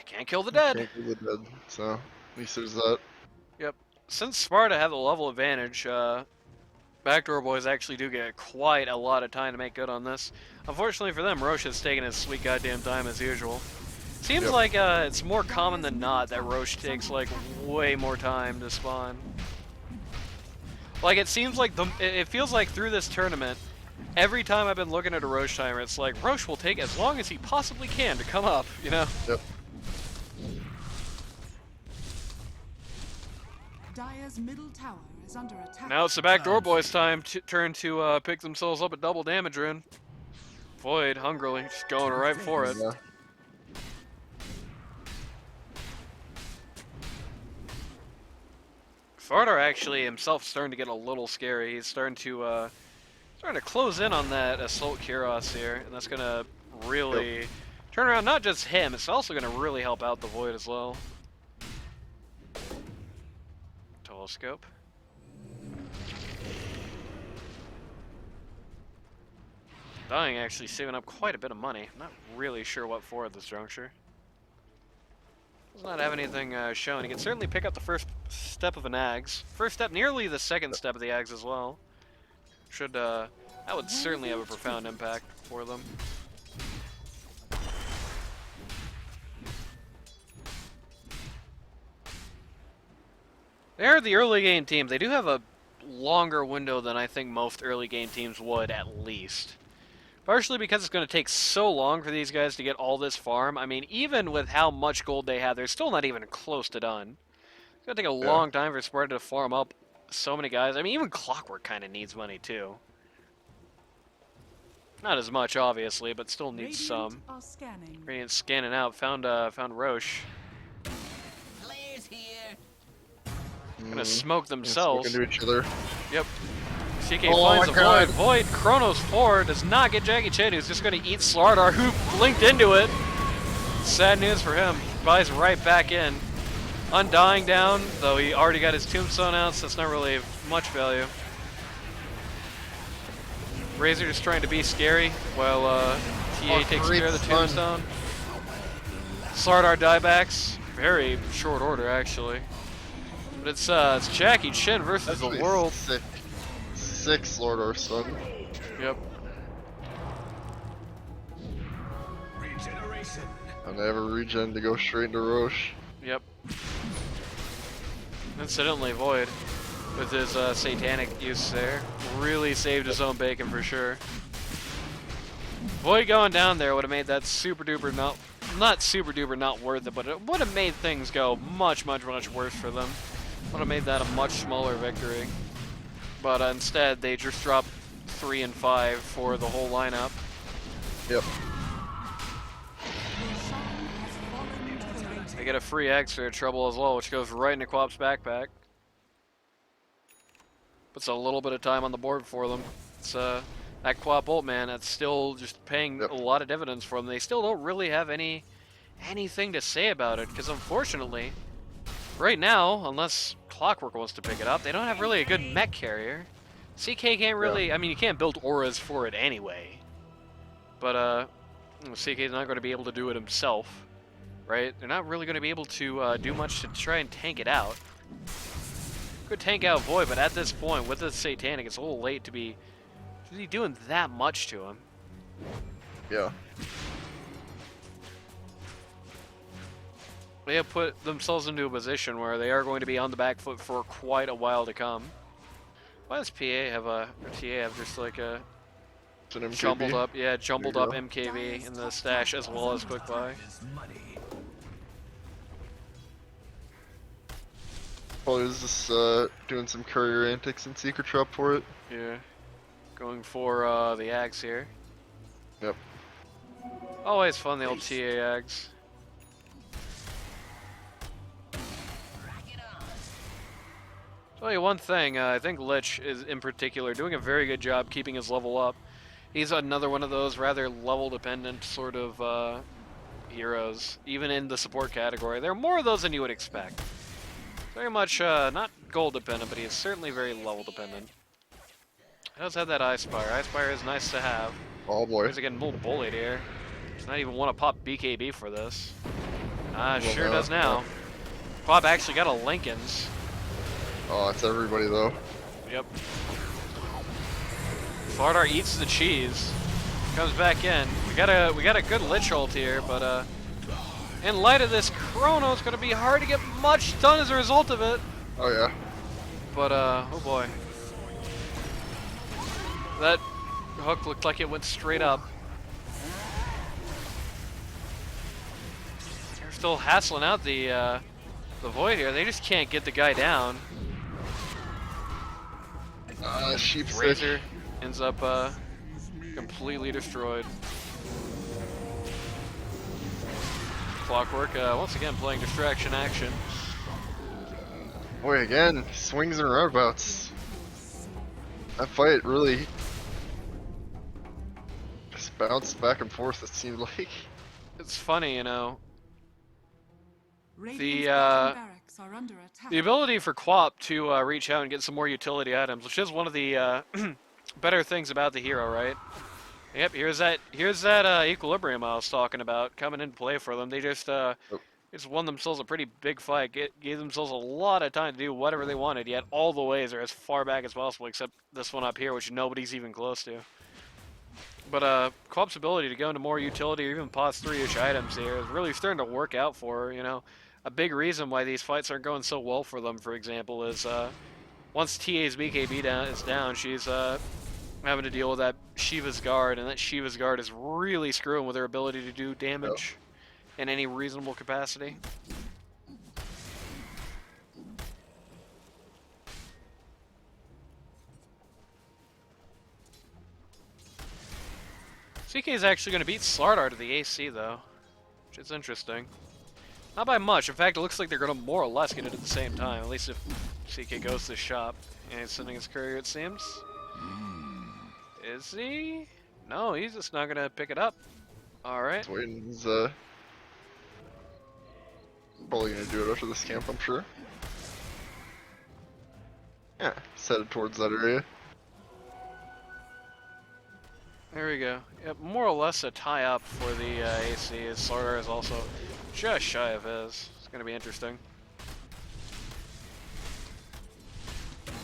Can't kill the dead. Can't kill the dead, so at least there's that. Yep. Since Sparta have the level advantage, Backdoor Boys actually do get quite a lot of time to make good on this. Unfortunately for them, Roche has taken his sweet goddamn time as usual. Seems like it's more common than not that Roche takes like way more time to spawn. Like it seems like it feels like through this tournament, every time I've been looking at a Roche timer, it's like Roche will take as long as he possibly can to come up, you know? Yep. Dire's middle tower is under attack. Now it's the Backdoor Boys' turn to pick themselves up a double damage rune. Void, hungrily, just going right for it. Yeah. Fardar actually himself starting to get a little scary. He's starting to close in on that Assault Kuros here, and that's gonna really turn around not just him, it's also gonna really help out the Void as well. Telescope. Dying actually saving up quite a bit of money. I'm not really sure what for at this juncture. Does not have anything shown. He can certainly pick up the first step of an Ags. First step, nearly the second step of the Ags as well. Should, that would certainly have a profound impact for them. They're the early game team. They do have a longer window than I think most early game teams would, at least. Partially because it's going to take so long for these guys to get all this farm. I mean, even with how much gold they have, they're still not even close to done. It's going to take a long time for Sparta to farm up so many guys. I mean, even Clockwork kind of needs money, too. Not as much, obviously, but still needs some. Radiant scanning out. Found Roche. Flares here. Gonna smoke themselves. Smoking to each other. Yep. CK finds a Void. Void, Chronos 4, does not get Jackie Chen, who's just going to eat Slardar, who blinked into it. Sad news for him. Buys right back in. Undying down, though he already got his Tombstone out, so that's not really much value. Razor just trying to be scary, while TA takes care of the Tombstone. Slardar diebacks. Very short order, actually. But it's Jackie Chen versus the world. Sick Slardar stun. Yep. And they have a regen to go straight into Roche. Yep. Incidentally, Void, with his satanic use there, really saved his own bacon for sure. Void going down there would have made that super duper not super duper not worth it, but it would have made things go much worse for them. Would have made that a much smaller victory. But instead, they just dropped 3 and 5 for the whole lineup. Yep. They get a free X for their trouble as well, which goes right into Quap's backpack. Puts a little bit of time on the board for them. It's that Quap ult, man, that's still just paying a lot of dividends for them. They still don't really have anything to say about it, because unfortunately, right now, unless Clockwork wants to pick it up, they don't have really a good mech carrier. CK can't really, I mean, you can't build auras for it anyway. But, CK's not going to be able to do it himself, right? They're not really going to be able to do much to try and tank it out. Could tank out Void, but at this point, with the Satanic, it's a little late to be doing that much to him. Yeah. They have put themselves into a position where they are going to be on the back foot for quite a while to come. Why does PA have or TA have just like a It's an MKB. jumbled up go. MKB in the stash as well as quick buy? Probably was just doing some courier antics and secret trap for it. Yeah. Going for the Ags here. Yep. Always fun, the old TA Ags. Tell you one thing, I think Lich is in particular doing a very good job keeping his level up. He's another one of those rather level dependent sort of heroes, even in the support category. There are more of those than you would expect. Very much not gold dependent, but he is certainly very level dependent. He does have that Eye Spire. Eye Spire is nice to have. Oh boy. He's getting a little bullied here. Does not even want to pop BKB for this. Sure does now. Pop actually got a Lincoln's. Oh, it's everybody though. Yep. Fardar eats the cheese. Comes back in. We got a good Lich ult here, but in light of this, Chrono is going to be hard to get much done as a result of it. Oh yeah. But oh boy. That hook looked like it went straight up. They're still hassling out the Void here. They just can't get the guy down. Sheep's Razor ends up completely destroyed. Clockwork once again playing distraction action. Boy, again, swings and roundabouts. That fight really just bounced back and forth, it seemed like. It's funny, you know. Radiant's bottom barracks are under attack. The ability for Quap to reach out and get some more utility items, which is one of the better things about the hero, right? Yep, here's that equilibrium I was talking about coming into play for them. They just won themselves a pretty big fight, gave themselves a lot of time to do whatever they wanted, yet all the ways are as far back as possible, except this one up here, which nobody's even close to. But Quap's ability to go into more utility or even pause 3-ish items here is really starting to work out for her, you know. A big reason why these fights aren't going so well for them, for example, is once TA's BKB is down, she's having to deal with that Shiva's Guard, and that Shiva's Guard is really screwing with her ability to do damage in any reasonable capacity. CK is actually going to beat Slardar to the AC, though, which is interesting. Not by much. In fact, it looks like they're going to more or less get it at the same time, at least if CK goes to the shop. And he's sending his courier, it seems. Is he? No, he's just not going to pick it up. Alright. He's probably going to do it after this camp, I'm sure. Yeah, he's headed towards that area. There we go. Yep, more or less a tie-up for the AC, as Slardar is also just shy of his. It's going to be interesting. Boom,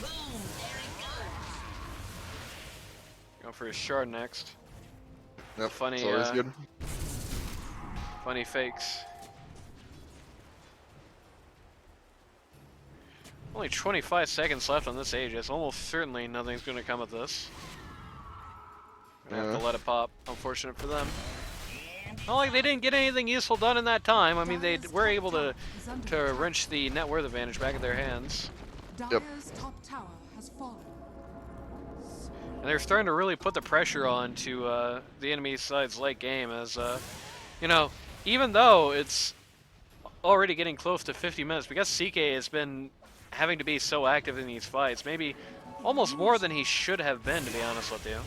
there it goes. Going for his shard next. Yep, Funny, it's always good. Funny fakes. Only 25 seconds left on this Aegis. Almost certainly nothing's going to come of this. Gonna have to let it pop. Unfortunate for them. Not like they didn't get anything useful done in that time. I mean, they were able to wrench the net worth advantage back in their hands. Yep. Top tower has fallen. And they're starting to really put the pressure on to the enemy side's late game as, you know, even though it's already getting close to 50 minutes, because CK has been having to be so active in these fights, maybe almost more than he should have been, to be honest with you.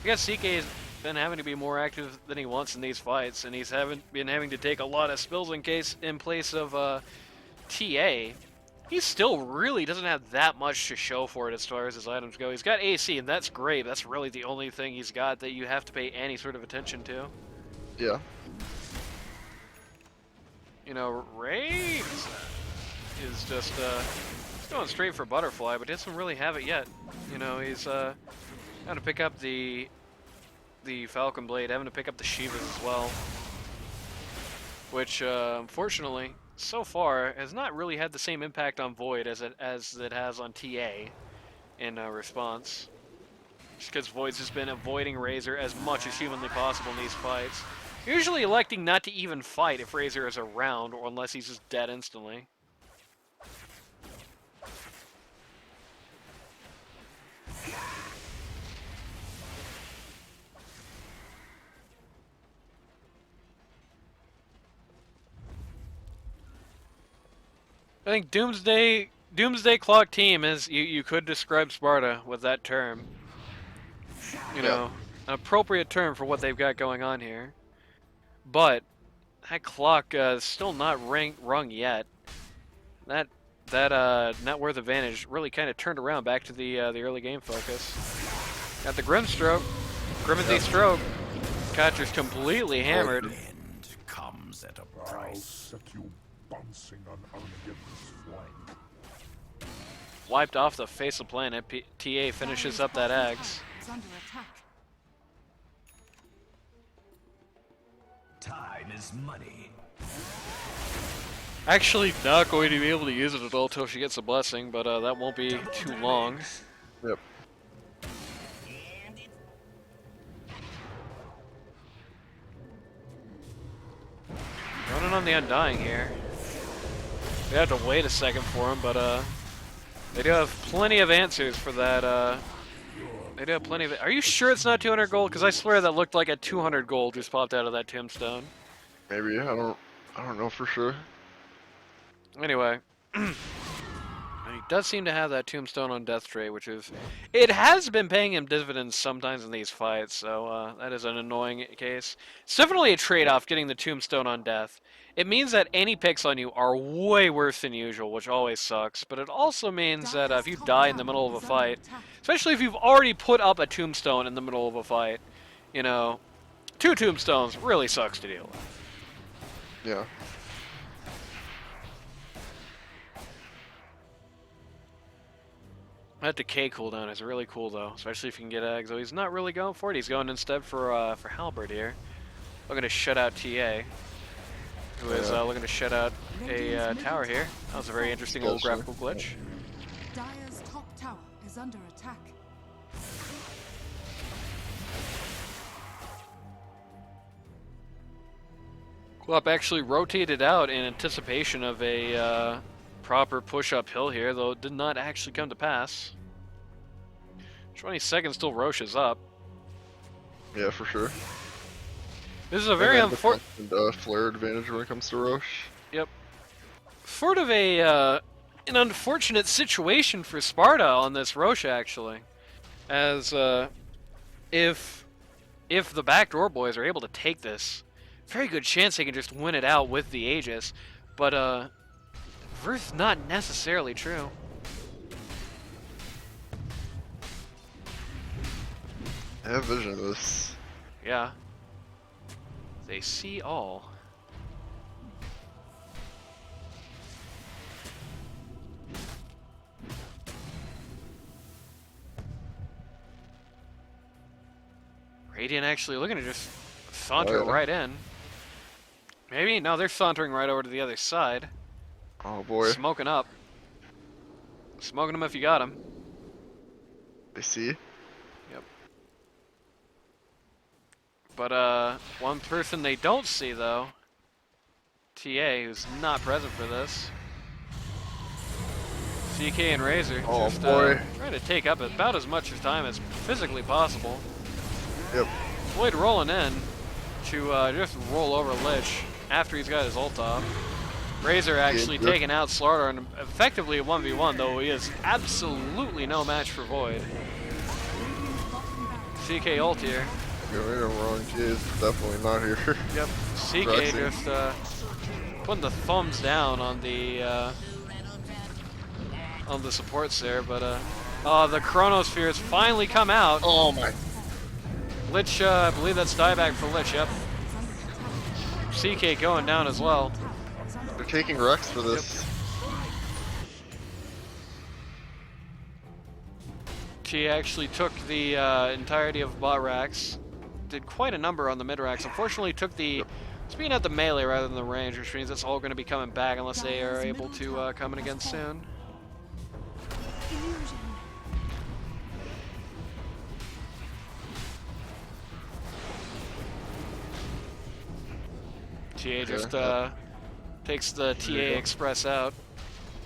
Because CK has been having to be more active than he wants in these fights, and he's been having to take a lot of spills in place of TA. He still really doesn't have that much to show for it as far as his items go. He's got AC, and that's great. That's really the only thing he's got that you have to pay any sort of attention to. Yeah. You know, Ray is just he's going straight for Butterfly, but doesn't really have it yet. You know, he's got to pick up the the Falcon Blade, having to pick up the Shivas as well. Which, unfortunately, so far, has not really had the same impact on Void as it has on TA in response. Just because Void's just been avoiding Razor as much as humanly possible in these fights. Usually electing not to even fight if Razor is around, or unless he's just dead instantly. I think Doomsday Clock Team is you could describe Sparta with that term. You know, an appropriate term for what they've got going on here. But that clock is still not rung yet. That net worth advantage really kind of turned around back to the early game focus. Got the Grimstroke, Grimothy Stroke. Catcher's completely hammered. The end comes at a price. Set you bouncing on Armageddon's flank. Wiped off the face of the planet. TA finishes up that axe. Is under attack. Time is money. Actually not going to be able to use it at all till she gets a blessing, but that won't be too long. Yep. Running on the Undying here. We have to wait a second for him, but they do have plenty of answers for that. They do have plenty of. Are you sure it's not 200 gold? Because I swear that looked like a 200 gold just popped out of that tombstone. Maybe, I don't know for sure. Anyway, he does seem to have that tombstone on death trait, which is, it has been paying him dividends sometimes in these fights, so that is an annoying case. It's definitely a trade-off getting the tombstone on death. It means that any picks on you are way worse than usual, which always sucks, but it also means that if you die in the middle of a fight, especially if you've already put up a tombstone in the middle of a fight, you know, 2 tombstones really sucks to deal with. Yeah. That decay cooldown is really cool though, especially if you can get eggs. Though he's not really going for it. He's going instead for Halberd here, looking to shut out TA, who is looking to shut out a tower here. That was a very interesting little graphical glitch. Dire's top tower is under attack. Klopp actually rotated out in anticipation of a proper push uphill here, though it did not actually come to pass. 20 seconds till Roche is up. Yeah, for sure. This is a very unfortunate flare advantage when it comes to Roche. Yep. Sort of an unfortunate situation for Sparta on this Roche actually, as if the Backdoor Boys are able to take this, very good chance they can just win it out with the Aegis, but Verth not necessarily true. I have vision of this. Yeah. They see all. Radiant actually looking to just saunter right in. Maybe? No, they're sauntering right over to the other side. Oh boy. Smoking up. Smoking them if you got them. They see? Yep. But one person they don't see though, TA, who's not present for this. CK and Razor just trying to take up about as much time as physically possible. Yep. Void rolling in to just roll over Lich after he's got his ult off. Razor actually taking out Slardar and effectively a 1v1, though he is absolutely no match for Void. CK ult here. You're wrong, T is definitely not here. Yep, CK just putting the thumbs down on the supports there, but the Chronosphere has finally come out. Oh my. Lich, I believe that's dieback for Lich, yep. CK going down as well. They're taking Rex for this. She actually took the entirety of bot Rax. did quite a number on the mid racks. Unfortunately, took the speed at the melee rather than the range, which means it's all going to be coming back unless they are able to come in again soon. Illusion. TA just takes the TA Express out.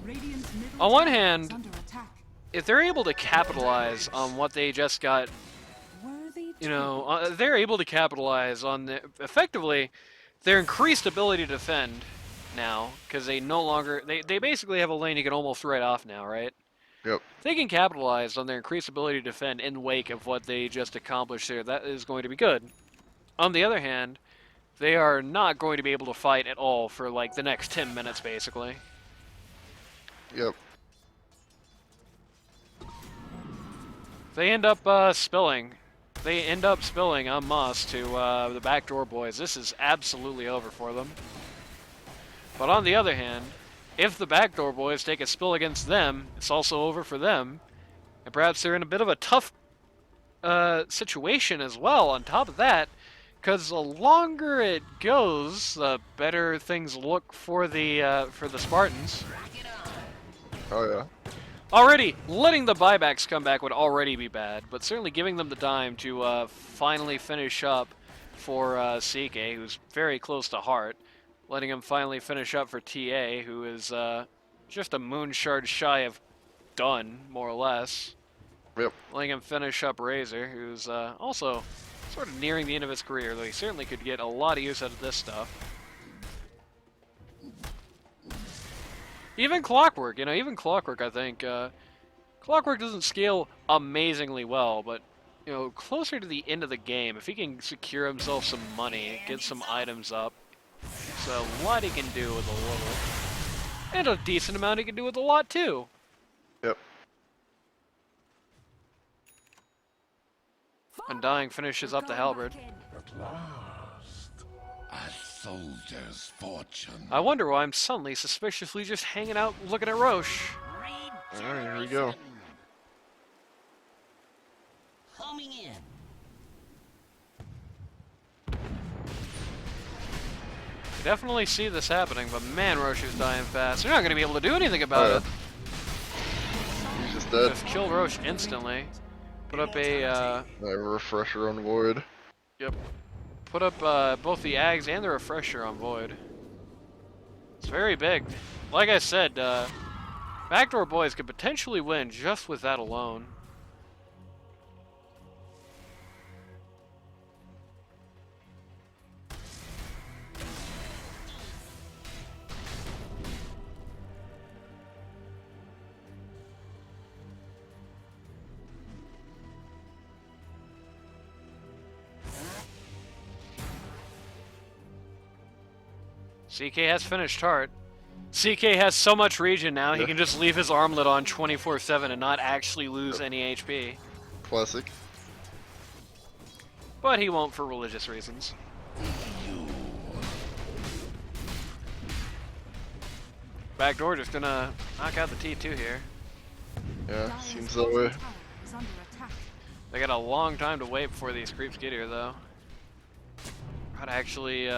Radiant's middle On one tower hand, is under attack. if they're able to capitalize on what they just got, Worthy you know, they're able to capitalize on effectively their increased ability to defend now, because they no longer, they basically have a lane you can almost write off now, right? Yep. If they can capitalize on their increased ability to defend in wake of what they just accomplished there, that is going to be good. On the other hand, they are not going to be able to fight at all for like the next 10 minutes, basically. Yep. They end up spilling. They end up spilling on Moss to the Backdoor Boys. This is absolutely over for them. But on the other hand, if the Backdoor Boys take a spill against them, it's also over for them. And perhaps they're in a bit of a tough situation as well on top of that, because the longer it goes, the better things look for the Spartans. Oh yeah. Already, letting the buybacks come back would already be bad, but certainly giving them the time to finally finish up for CK, who's very close to Heart. Letting him finally finish up for TA, who is just a moon shard shy of done, more or less. Yep. Letting him finish up Razor, who's also sort of nearing the end of his career, though he certainly could get a lot of use out of this stuff. Even Clockwork, you know, even Clockwork, I think. Clockwork doesn't scale amazingly well, but, you know, closer to the end of the game, if he can secure himself some money, get some items up, so a lot he can do with a little. And a decent amount he can do with a lot, too. Yep. Undying finishes up the halberd. At last. A soldier's fortune. I wonder why I'm suddenly suspiciously just hanging out looking at Roche. Alright, here we go. Homing in. Definitely see this happening, but man, Roche is dying fast. They're not going to be able to do anything about it. He's just dead. Just kill Roche instantly. Put up a, refresher on Void. Yep. Put up both the Ags and the Refresher on Void. It's very big. Like I said, Backdoor Boys could potentially win just with that alone. CK has finished Heart. CK has so much regen now, he can just leave his armlet on 24/7 and not actually lose any HP. Classic. But he won't for religious reasons. Backdoor just gonna knock out the T2 here. Yeah, seems that way. tower is under attack. They got a long time to wait before these creeps get here, though. Rada actually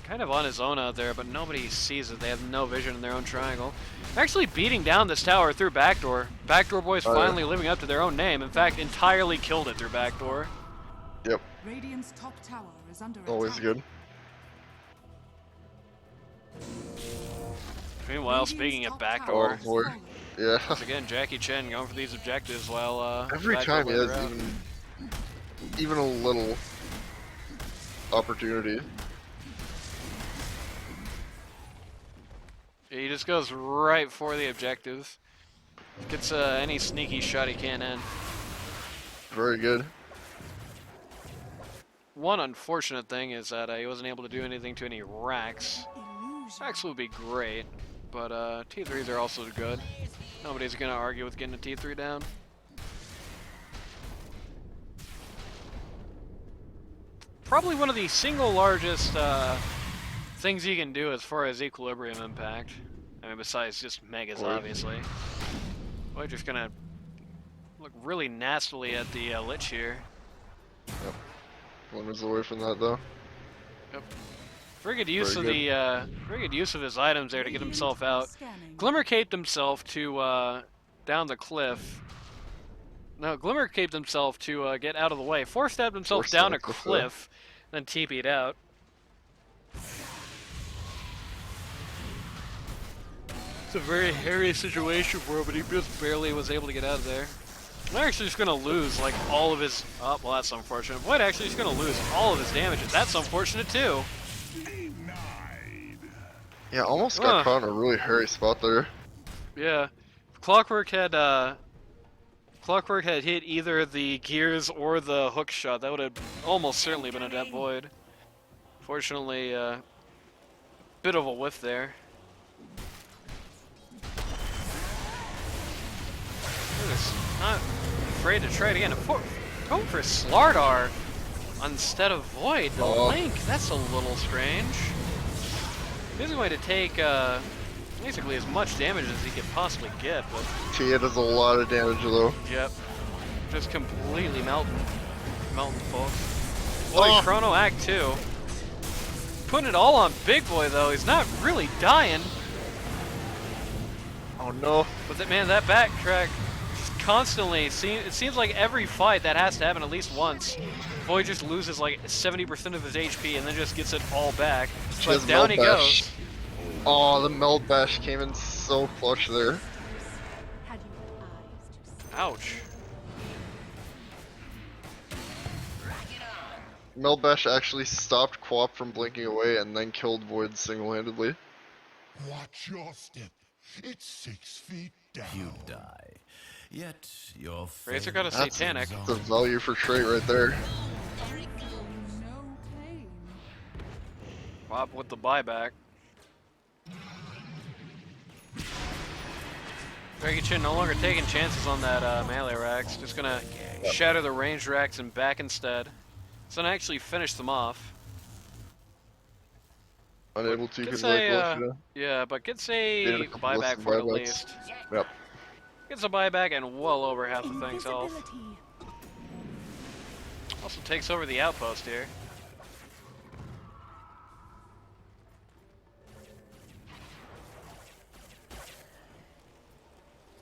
kind of on his own out there, but nobody sees it. They have no vision in their own triangle. Actually beating down this tower through Backdoor. Backdoor Boys finally living up to their own name. In fact, entirely killed it through Backdoor. Yep. Radiant's top tower is under Always attack. good. Meanwhile, speaking of Backdoor, Oh boy. Yeah. once again, Jackie Chen going for these objectives while Every Backdoor time he Boys has are out. even a little opportunity. He just goes right for the objectives. Gets any sneaky shot he can in. Very good. One unfortunate thing is that he wasn't able to do anything to any racks. Racks would be great, but T3s are also good. Nobody's gonna argue with getting a T3 down. Probably one of the single largest things you can do as far as equilibrium impact. I mean, besides just megas, obviously. We're just gonna look really nastily at the Lich here. Yep. Glimmer's away from that though. Very good use Very of good. the very good use of his items there to get himself out. Scanning. Glimmer caped himself to down the cliff. No, Glimmer caped himself to get out of the way. Force stabbed himself Force down a stabbed the cliff, then TP'd out. It's a very hairy situation for him, but he just barely was able to get out of there. They're actually just gonna lose like all of his. Oh, well, that's unfortunate. Void actually just gonna lose all of his damages. That's unfortunate too. Yeah, almost got caught in a really hairy spot there. Yeah, if Clockwork had hit either the gears or the hook shot, that would have almost certainly been a dead Void. Fortunately, bit of a whiff there. Not afraid to try it again. Going for Slardar instead of Void. The Link, that's a little strange. He's going to take basically as much damage as he could possibly get, but Tia does a lot of damage though. yep, just completely melting folks. Boy, Chrono Act 2. Putting it all on Big Boy though. He's not really dying. Oh no. But man, that backtrack constantly, it seems like every fight that has to happen at least once, Void just loses like 70% of his HP and then just gets it all back. But down he goes. Oh, the Meld Bash came in so clutch there. Ouch. Meld Bash actually stopped Quap from blinking away and then killed Void single-handedly. Watch your step. It's 6 feet down. You die. Yet your Razor got a That's satanic. the value for trait right there. No pain. Pop with the buyback. Jackie Chen no longer taking chances on that melee racks. Just gonna shatter the ranged racks and back instead. It's gonna actually finish them off. Unable to Gets because like a, yeah, but gets a Did a couple buyback of for it at buybacks. least. Yep. Gets a buyback and well over half the thing's health. Invisibility. Also takes over the outpost here.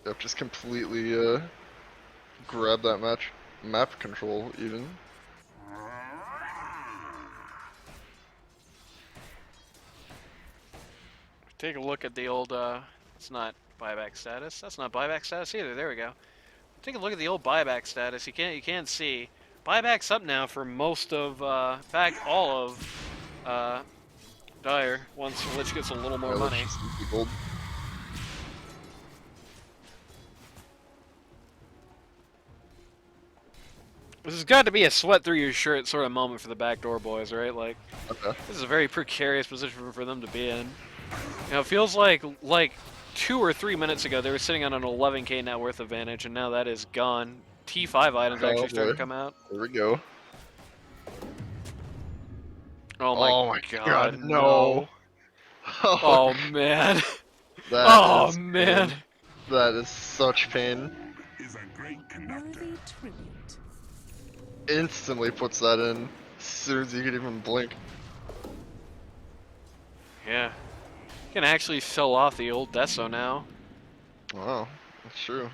Yep, just completely grab that map control even. Take a look at the old, it's not buyback status. That's not buyback status either. There we go. Take a look at the old buyback status. You can't see. Buyback's up now for most of, in fact, all of, Dire once Lich gets a little more money. Gold. This has got to be a sweat through your shirt sort of moment for the Backdoor Boys, right? Like, Okay. this is a very precarious position for them to be in. You know, it feels like 2 or 3 minutes ago they were sitting on an 11k net worth advantage, and now that is gone. T5 items actually starting to come out. There we go. Oh my god, no. Oh man. That Oh is man. pain. That is such pain. Is a great conductor. Worthy tribute. Instantly puts that in as soon as you can even blink. Yeah. Can actually sell off the old Deso now. Wow, that's true.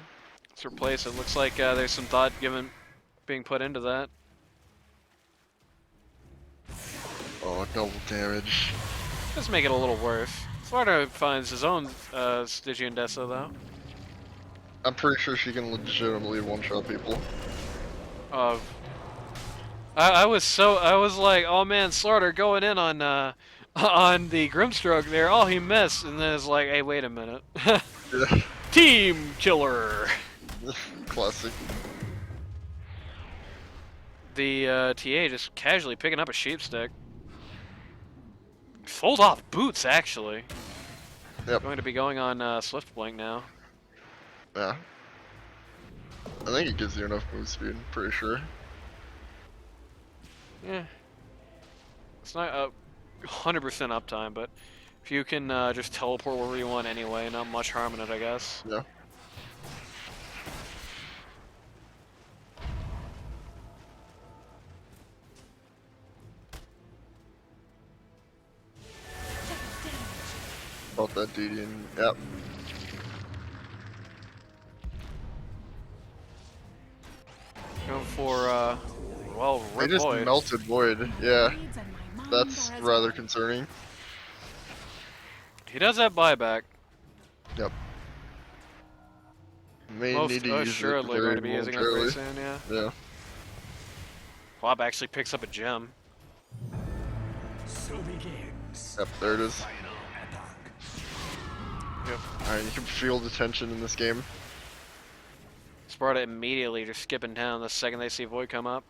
Let's replace it. Looks like there's some thought being put into that. Oh, double damage. Let's make it a little worse. Sparta finds his own Stygian Deso though. I'm pretty sure she can legitimately one-shot people. I was like, oh man, Slaughter going in on the Grimstroke there. Oh, he missed, and then it's like, hey, wait a minute. Team killer. Classic. The TA just casually picking up a sheepstick. Fold off boots, actually. Yep. Going to be going on Swift Blink now. Yeah. I think it gives you enough move speed, pretty sure. Yeah. It's not 100% uptime, but if you can just teleport wherever you want anyway, not much harm in it, I guess. Yeah. that DD and yep. Going for, well, They Rip just Void. melted Void. Yeah, Blades and my mind that's are as rather one. concerning. He does have buyback. Yep. May need Most to use it assuredly very going to be using it very momentarily. soon, yeah. Yeah. Quap actually picks up a gem. So begins. Yep, there it is. Final attack. Yep. Alright, you can feel the tension in this game. Sparta immediately just skipping down the second they see Void come up.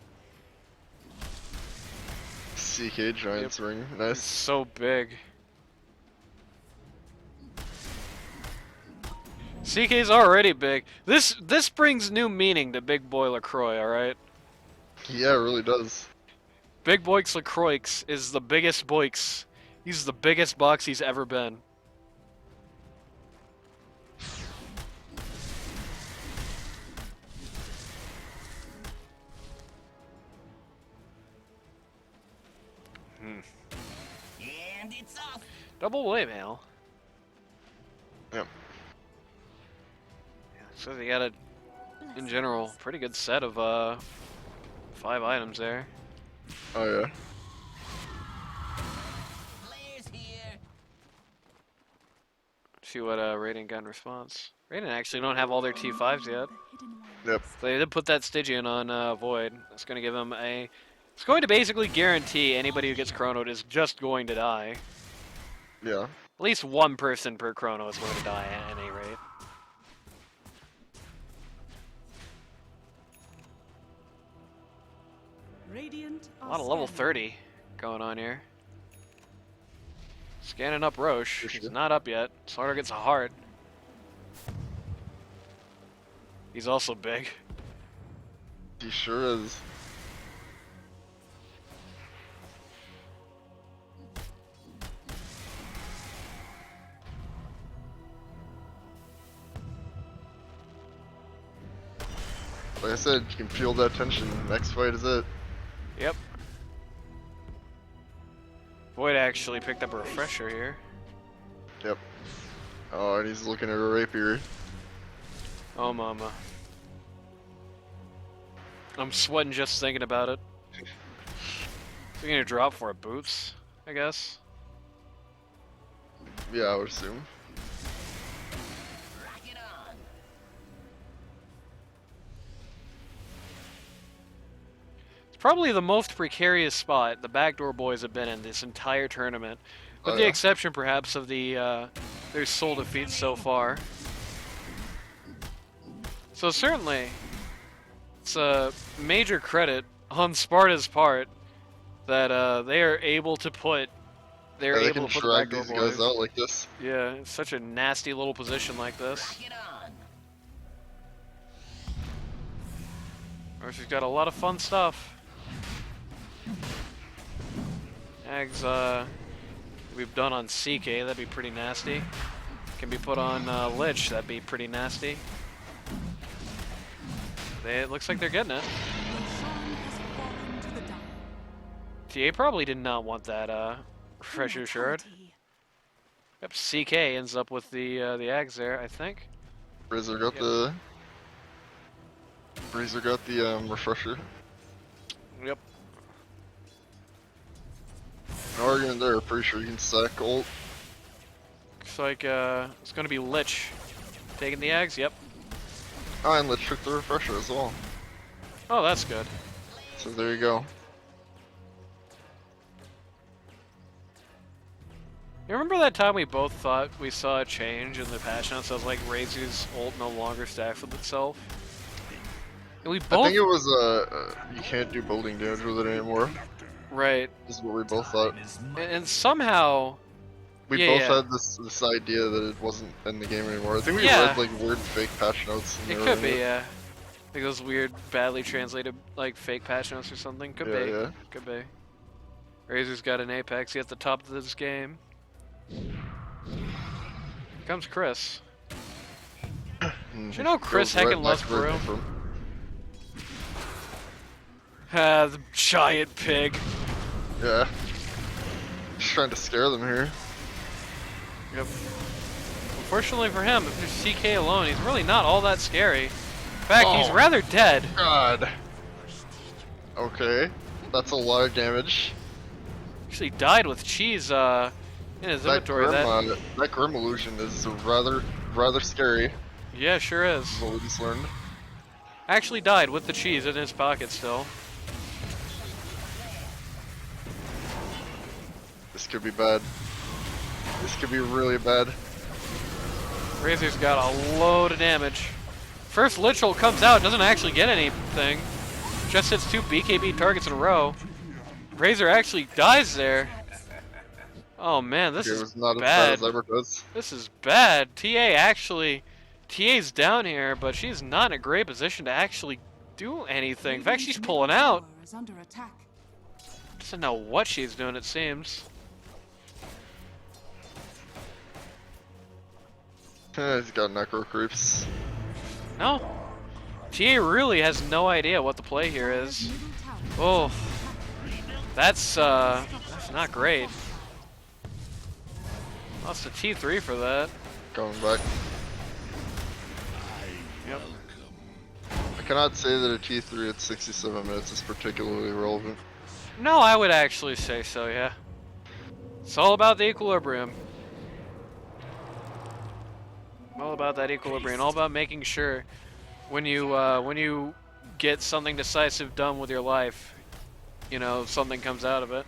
CK Giants ring. It's Nice. so big. CK's already big. This brings new meaning to Big Boy LaCroix, alright? Yeah, it really does. Big Boix LaCroix is the biggest Boix. He's the biggest box he's ever been. And it's off. Double waymail. Yep. So they got a, in general, pretty good set of 5 items there. Oh yeah. Players here. See what Radiant got in response. Radiant actually don't have all their T5s yet. The hidden ones. Yep. They did put that Stygian on Void. That's going to give him a... It's going to basically guarantee anybody who gets chronoed is just going to die. Yeah. At least one person per chrono is going to die at any rate. Radiant A lot of level scanning. 30 going on here. Scanning up Roche. For He's sure. not up yet. Slaughter gets a heart. He's also big. He sure is. Like I said, you can feel that tension. Next fight is it. Yep. Void actually picked up a refresher here. Yep. Oh, and he's looking at a rapier. Oh mama. I'm sweating just thinking about it. They're gonna drop for a boots, I guess. Yeah, I would assume. Rock it on. It's probably the most precarious spot the Backdoor Boys have been in this entire tournament, with Oh, the yeah. exception perhaps of their sole defeats so far. So certainly, it's a major credit on Sparta's part that they are able to put. They're Yeah, they able can to put the drag Backdoor these Boys. guys out like this. Yeah, it's such a nasty little position like this. Rock it on. She's got a lot of fun stuff. Ags, we've done on CK, that'd be pretty nasty. Can be put on Lich, that'd be pretty nasty. It looks like they're getting it. Roshan has fallen to the dire. TA probably did not want that refresher shirt. Immortality. Yep, CK ends up with the Ags there, I think. Razor got Yep. the. Razor got the refresher. Yep. No argument there. Pretty sure you can sack ult. Looks like it's gonna be Lich taking the Ags. Yep. Oh, and let's trick the refresher as well. Oh, that's good. So there you go. You remember that time we both thought we saw a change in the patch notes? I was like, Razor's ult no longer stacks with itself. And we I both think it was you can't do building damage with it anymore. right, Is what we both thought. and somehow We Yeah, both yeah. had this idea that it wasn't in the game anymore. I think we Yeah. read like weird fake patch notes. and it they were could in be, yeah. Like those weird, badly translated like fake patch notes or something. Could Yeah, be, yeah. could be. Razor's got an Apex. He's at the top of this game. Here comes Chris. Mhm. you know Chris Goes right heckin' loves back where it Brew? came from. Ah, the giant pig. Yeah. Just trying to scare them here. Yep. Unfortunately for him, if there's CK alone, he's really not all that scary. In fact, he's Oh. rather dead. God. Okay, that's a lot of damage. Actually died with cheese in his inventory. That Grim illusion is rather scary. Yeah, sure is. What we just learned. Actually died with the cheese in his pocket still. This could be bad. This could be really bad. Razor's got a load of damage. First Literal comes out, doesn't actually get anything. Just hits 2 BKB targets in a row. Razor actually dies there. Oh man, this is not bad. as bad as ever does. This is bad. TA's down here, but she's not in a great position to actually do anything. In fact, she's pulling out. Is under attack. Doesn't know what she's doing, it seems. He's got necro creeps. No. TA really has no idea what the play here is. Middle tower. Oh, that's not great. Lost a T3 for that. Going back. Yep. I cannot say that a T3 at 67 minutes is particularly relevant. No, I would actually say so, yeah. It's all about the equilibrium. All about that equilibrium. All about making sure when you get something decisive done with your life, you know, something comes out of it.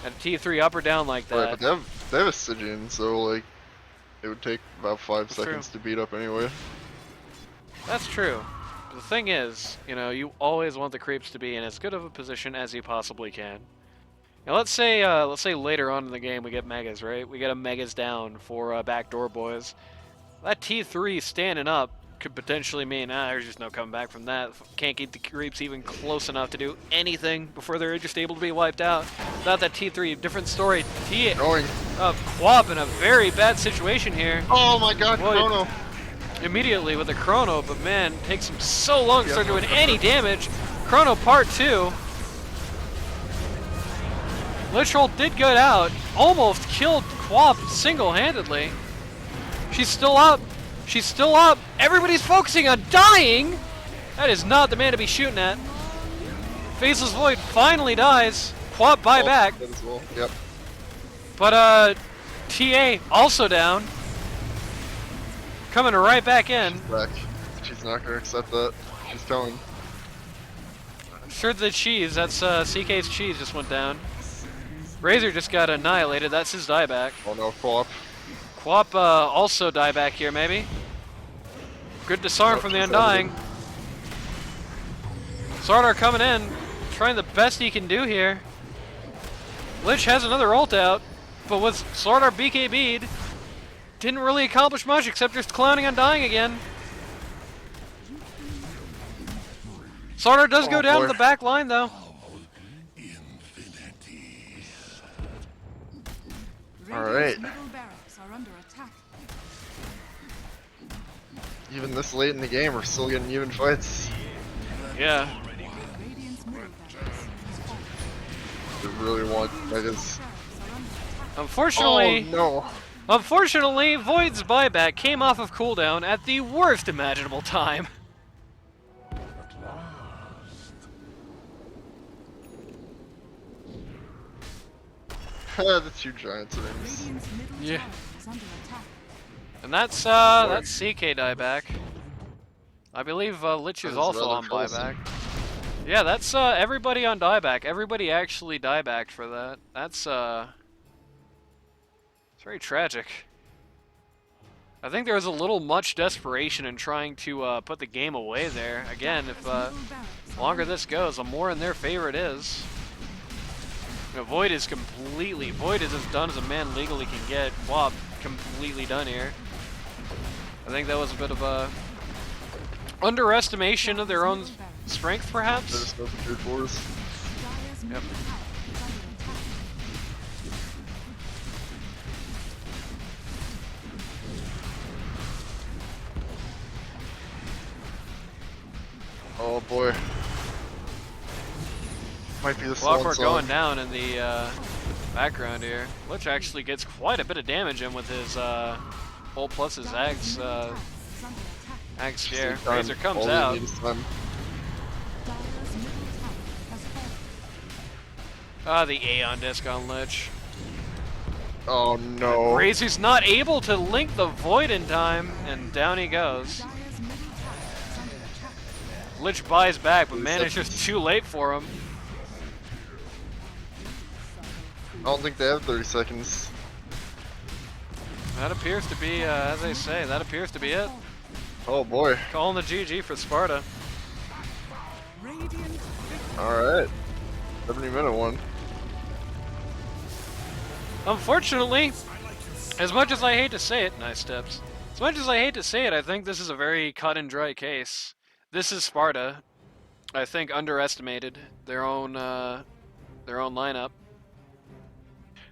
At a T3 up or down like that. Right, but they have a Stygian, so like it would take about 5 seconds to beat up anyway. That's true. But the thing is, you know, you always want the creeps to be in as good of a position as you possibly can. Now let's say later on in the game we get megas, right? We get a megas down for Backdoor Boys. That T3 standing up could potentially mean, there's just no coming back from that. Can't keep the creeps even close enough to do anything before they're just able to be wiped out. Without that T3, different story. Quap in a very bad situation here. Oh my god, Boy, Chrono! Immediately with the Chrono, but man, takes him so long to start doing any damage. Chrono part 2. Literal did get out. Almost killed Quap single-handedly. She's still up. She's still up. Everybody's focusing on dying. That is not the man to be shooting at. Faceless Void finally dies. Quap buyback. As well. Yep. But TA also down. Coming right back in. Back. She's not gonna accept that. She's telling. Sure the cheese. That's CK's cheese just went down. Razor just got annihilated. That's his dieback. Oh no, Quap. Quap also dieback here, maybe. Good disarm from the Undying. Sardar coming in, trying the best he can do here. Lich has another ult out, but with Sardar BKB'd, didn't really accomplish much except just clowning Undying again. Sardar does go down to the back line though. Alright. Middle barracks are under attack. Even this late in the game, we're still getting even fights. Yeah. Radiant's middle barracks is falling. They really want megas. Barracks are under attack. Unfortunately, Oh unfortunately, Void's buyback came off of cooldown at the worst imaginable time. no! The 2 giant things. Radiant's middle Yeah. tower is under attack. And that's CK dieback. I believe Lich That is is also rather on troublesome. buyback. Yeah, that's everybody on dieback. Everybody actually diebacked for that. That's it's very tragic. I think there was a little much desperation in trying to put the game away there. Again, if Middle barracks the are longer under this goes, the more in their favor it is. You know, Void is as done as a man legally can get. Quap completely done here. I think that was a bit of a underestimation of their own strength, They perhaps. just go for 3-4s. Dire's middle tower is under attack. Oh boy. Might be the Clockwork swan going song. down in the background here. Lich actually gets quite a bit of damage in with his Ult plus his Axe, Axe scare. Same time, Razor comes all we out. need is time. Dire's middle tower has fallen. Ah, the Aeon Disc on Lich. Oh no. Razor's not able to link the Void in time, and down he goes. Dire's middle tower is under attack. Lich buys back, but man, it's just too late for him. I don't think they have 30 seconds. That appears to be, as I say, that appears to be it. Oh boy. Calling the GG for Sparta. Radiant victory. Alright. 70-minute one. Unfortunately, as much as I hate to say it, nice steps. As much as I hate to say it, I think this is a very cut and dry case. This is Sparta. I think underestimated their own lineup.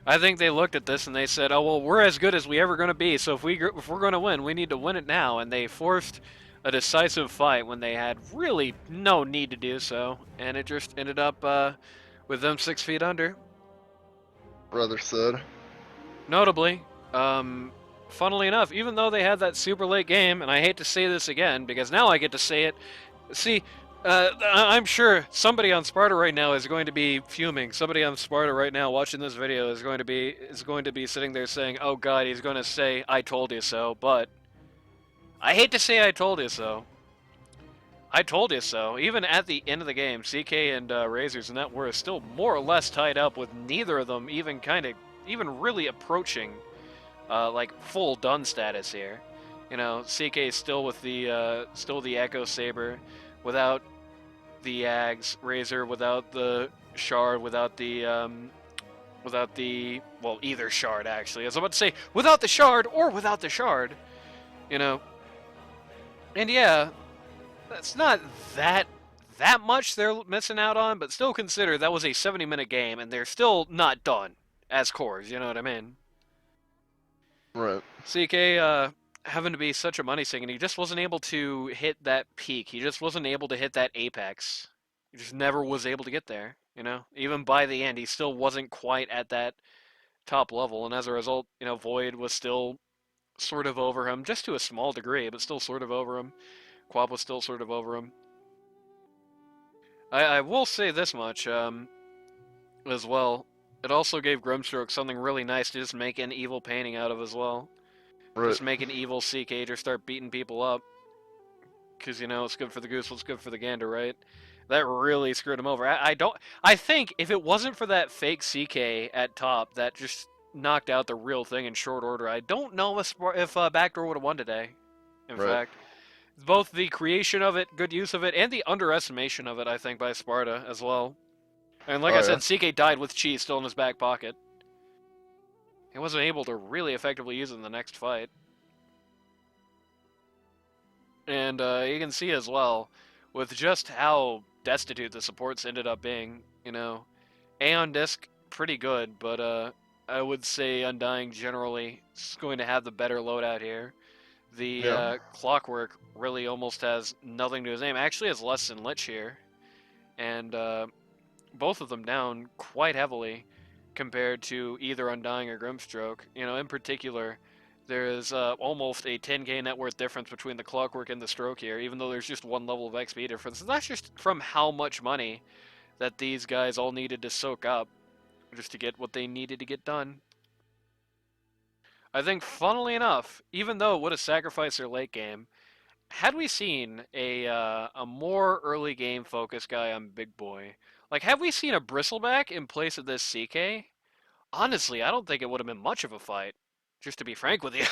I think they looked at this and they said, "Oh well, we're as good as we ever going to be. So if we're going to win, we need to win it now." And they forced a decisive fight when they had really no need to do so, and it just ended up with them 6 feet under. Rather said. Notably, funnily enough, even though they had that super late game, and I hate to say this again because now I get to say it. See, I'm sure somebody on Sparta right now is going to be fuming. Somebody on Sparta right now watching this video is going to be sitting there saying, "Oh God, he's going to say I told you so." But I hate to say I told you so. I told you so. Even at the end of the game, CK and Razor's net worth still more or less tied up, with neither of them even really approaching like full done status here. You know, CK is still with the Echo Saber, without the Ags, Razor without the Shard, without the well, either Shard actually. I was about to say without the Shard or without the Shard, you know. And yeah, that's not that much they're missing out on, but still consider that was a 70-minute game and they're still not done as cores, you know what I mean? Right. CK having to be such a money sink, and he just wasn't able to hit that peak. He just wasn't able to hit that apex. He just never was able to get there, you know? Even by the end, he still wasn't quite at that top level, and as a result, you know, Void was still sort of over him, just to a small degree, but still sort of over him. Quap was still sort of over him. I will say this much, as well. It also gave Grimstroke something really nice to just make an evil painting out of as well. Right. Just make an evil CK or start beating people up. Because, you know, it's good for the goose, what's good for the gander, right? That really screwed him over. I think if it wasn't for that fake CK at top that just knocked out the real thing in short order, I don't know if Backdoor would have won today. In fact, both the creation of it, good use of it, and the underestimation of it, I think, by Sparta as well. And like I said, CK died with Chi still in his back pocket. He wasn't able to really effectively use it in the next fight. And you can see as well, with just how destitute the supports ended up being, you know. Aeon Disc, pretty good, but I would say Undying generally is going to have the better loadout here. The Clockwork really almost has nothing to his name. Actually has less than Lich here. And both of them down quite heavily compared to either Undying or Grimstroke. You know, in particular, there is almost a 10k net worth difference between the Clockwork and the Stroke here, even though there's just one level of XP difference. And that's just from how much money that these guys all needed to soak up just to get what they needed to get done. I think, funnily enough, even though it would have sacrificed their late game, had we seen a more early game focused guy on Big Boy, like, have we seen a Bristleback in place of this CK? Honestly, I don't think it would have been much of a fight, just to be frank with you.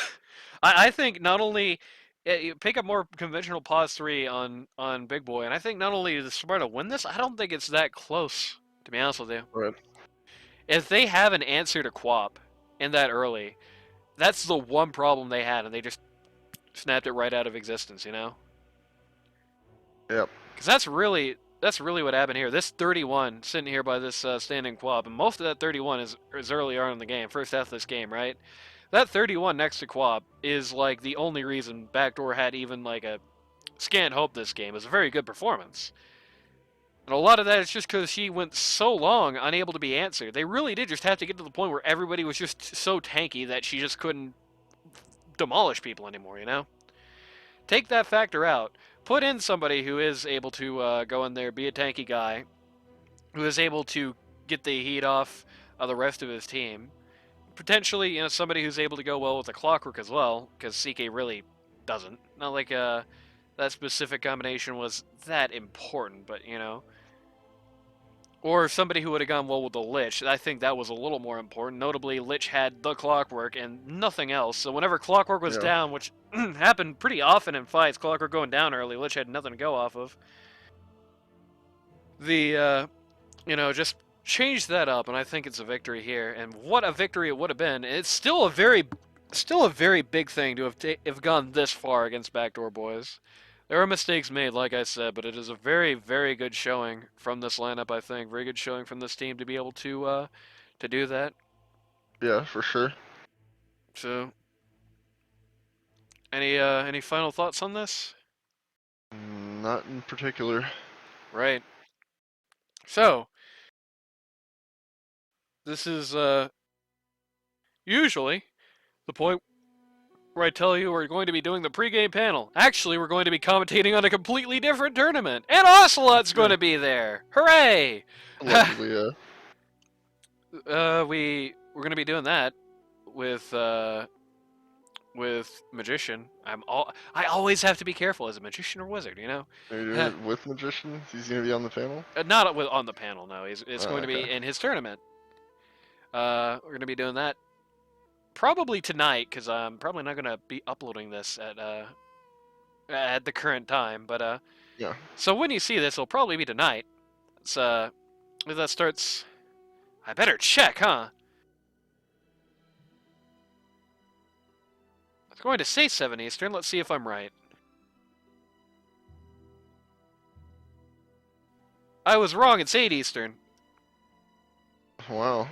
I think not only you pick up more conventional pause 3 on Big Boy, and I think not only does Sparta win this, I don't think it's that close, to be honest with you. Right. If they have an answer to Quap in that early, that's the one problem they had, and they just snapped it right out of existence, you know? Yep. Because that's really what happened here. This 31 sitting here by this standing Quap, and most of that 31 is early on in the game, first half of this game, right? That 31 next to Quap is like the only reason Backdoor had even like a scant hope this game. It was a very good performance. And a lot of that is just because she went so long unable to be answered. They really did just have to get to the point where everybody was just so tanky that she just couldn't demolish people anymore, you know? Take that factor out. Put in somebody who is able to go in there, be a tanky guy, who is able to get the heat off of the rest of his team. Potentially, you know, somebody who's able to go well with the clockwork as well, because CK really doesn't. Not like that specific combination was that important, but you know. Or somebody who would have gone well with the Lich. I think that was a little more important. Notably, Lich had the Clockwork and nothing else. So whenever Clockwork was down, which happened pretty often in fights, Clockwork going down early, Lich had nothing to go off of. The, you know, just change that up, and I think it's a victory here. And what a victory it would have been. It's still a very big thing to have gone this far against Backdoor Boys. There are mistakes made, like I said, but it is a very, very good showing from this lineup, I think. Very good showing from this team to be able to do that. Yeah, for sure. So, any final thoughts on this? Not in particular. Right. So, this is usually the point where I tell you we're going to be doing the pregame panel. Actually, we're going to be commentating on a completely different tournament, and Ocelot's going to be there. Hooray! Allegedly, yeah. We're going to be doing that with Magician. I always have to be careful as a magician or wizard, you know. Are you doing it with Magician? He's gonna be on the panel? Not on the panel, no. It's going to be okay. in his tournament. We're going to be doing that probably tonight, because I'm probably not going to be uploading this at the current time. But yeah. So when you see this, it'll probably be tonight. It's if that starts, I better check, huh? I was going to say 7 Eastern. Let's see if I'm right. I was wrong. It's 8 Eastern. Wow.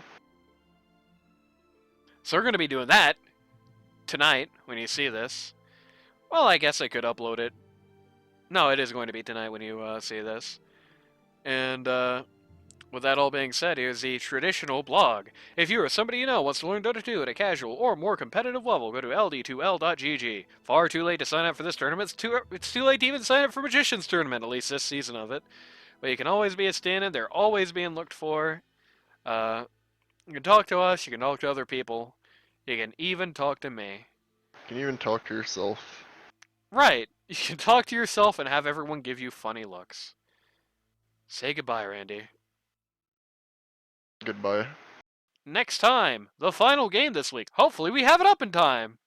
So we're going to be doing that tonight when you see this. Well, I guess I could upload it. No, it is going to be tonight when you see this. And with that all being said, here's the traditional blog. If you or somebody you know wants to learn Dota 2 at a casual or more competitive level, go to ld2l.gg. Far too late to sign up for this tournament. It's too late to even sign up for Magician's Tournament, at least this season of it. But you can always be a stand-in. They're always being looked for. You can talk to us. You can talk to other people. You can even talk to me. You can even talk to yourself. Right. You can talk to yourself and have everyone give you funny looks. Say goodbye, Randy. Goodbye. Next time, the final game this week. Hopefully we have it up in time.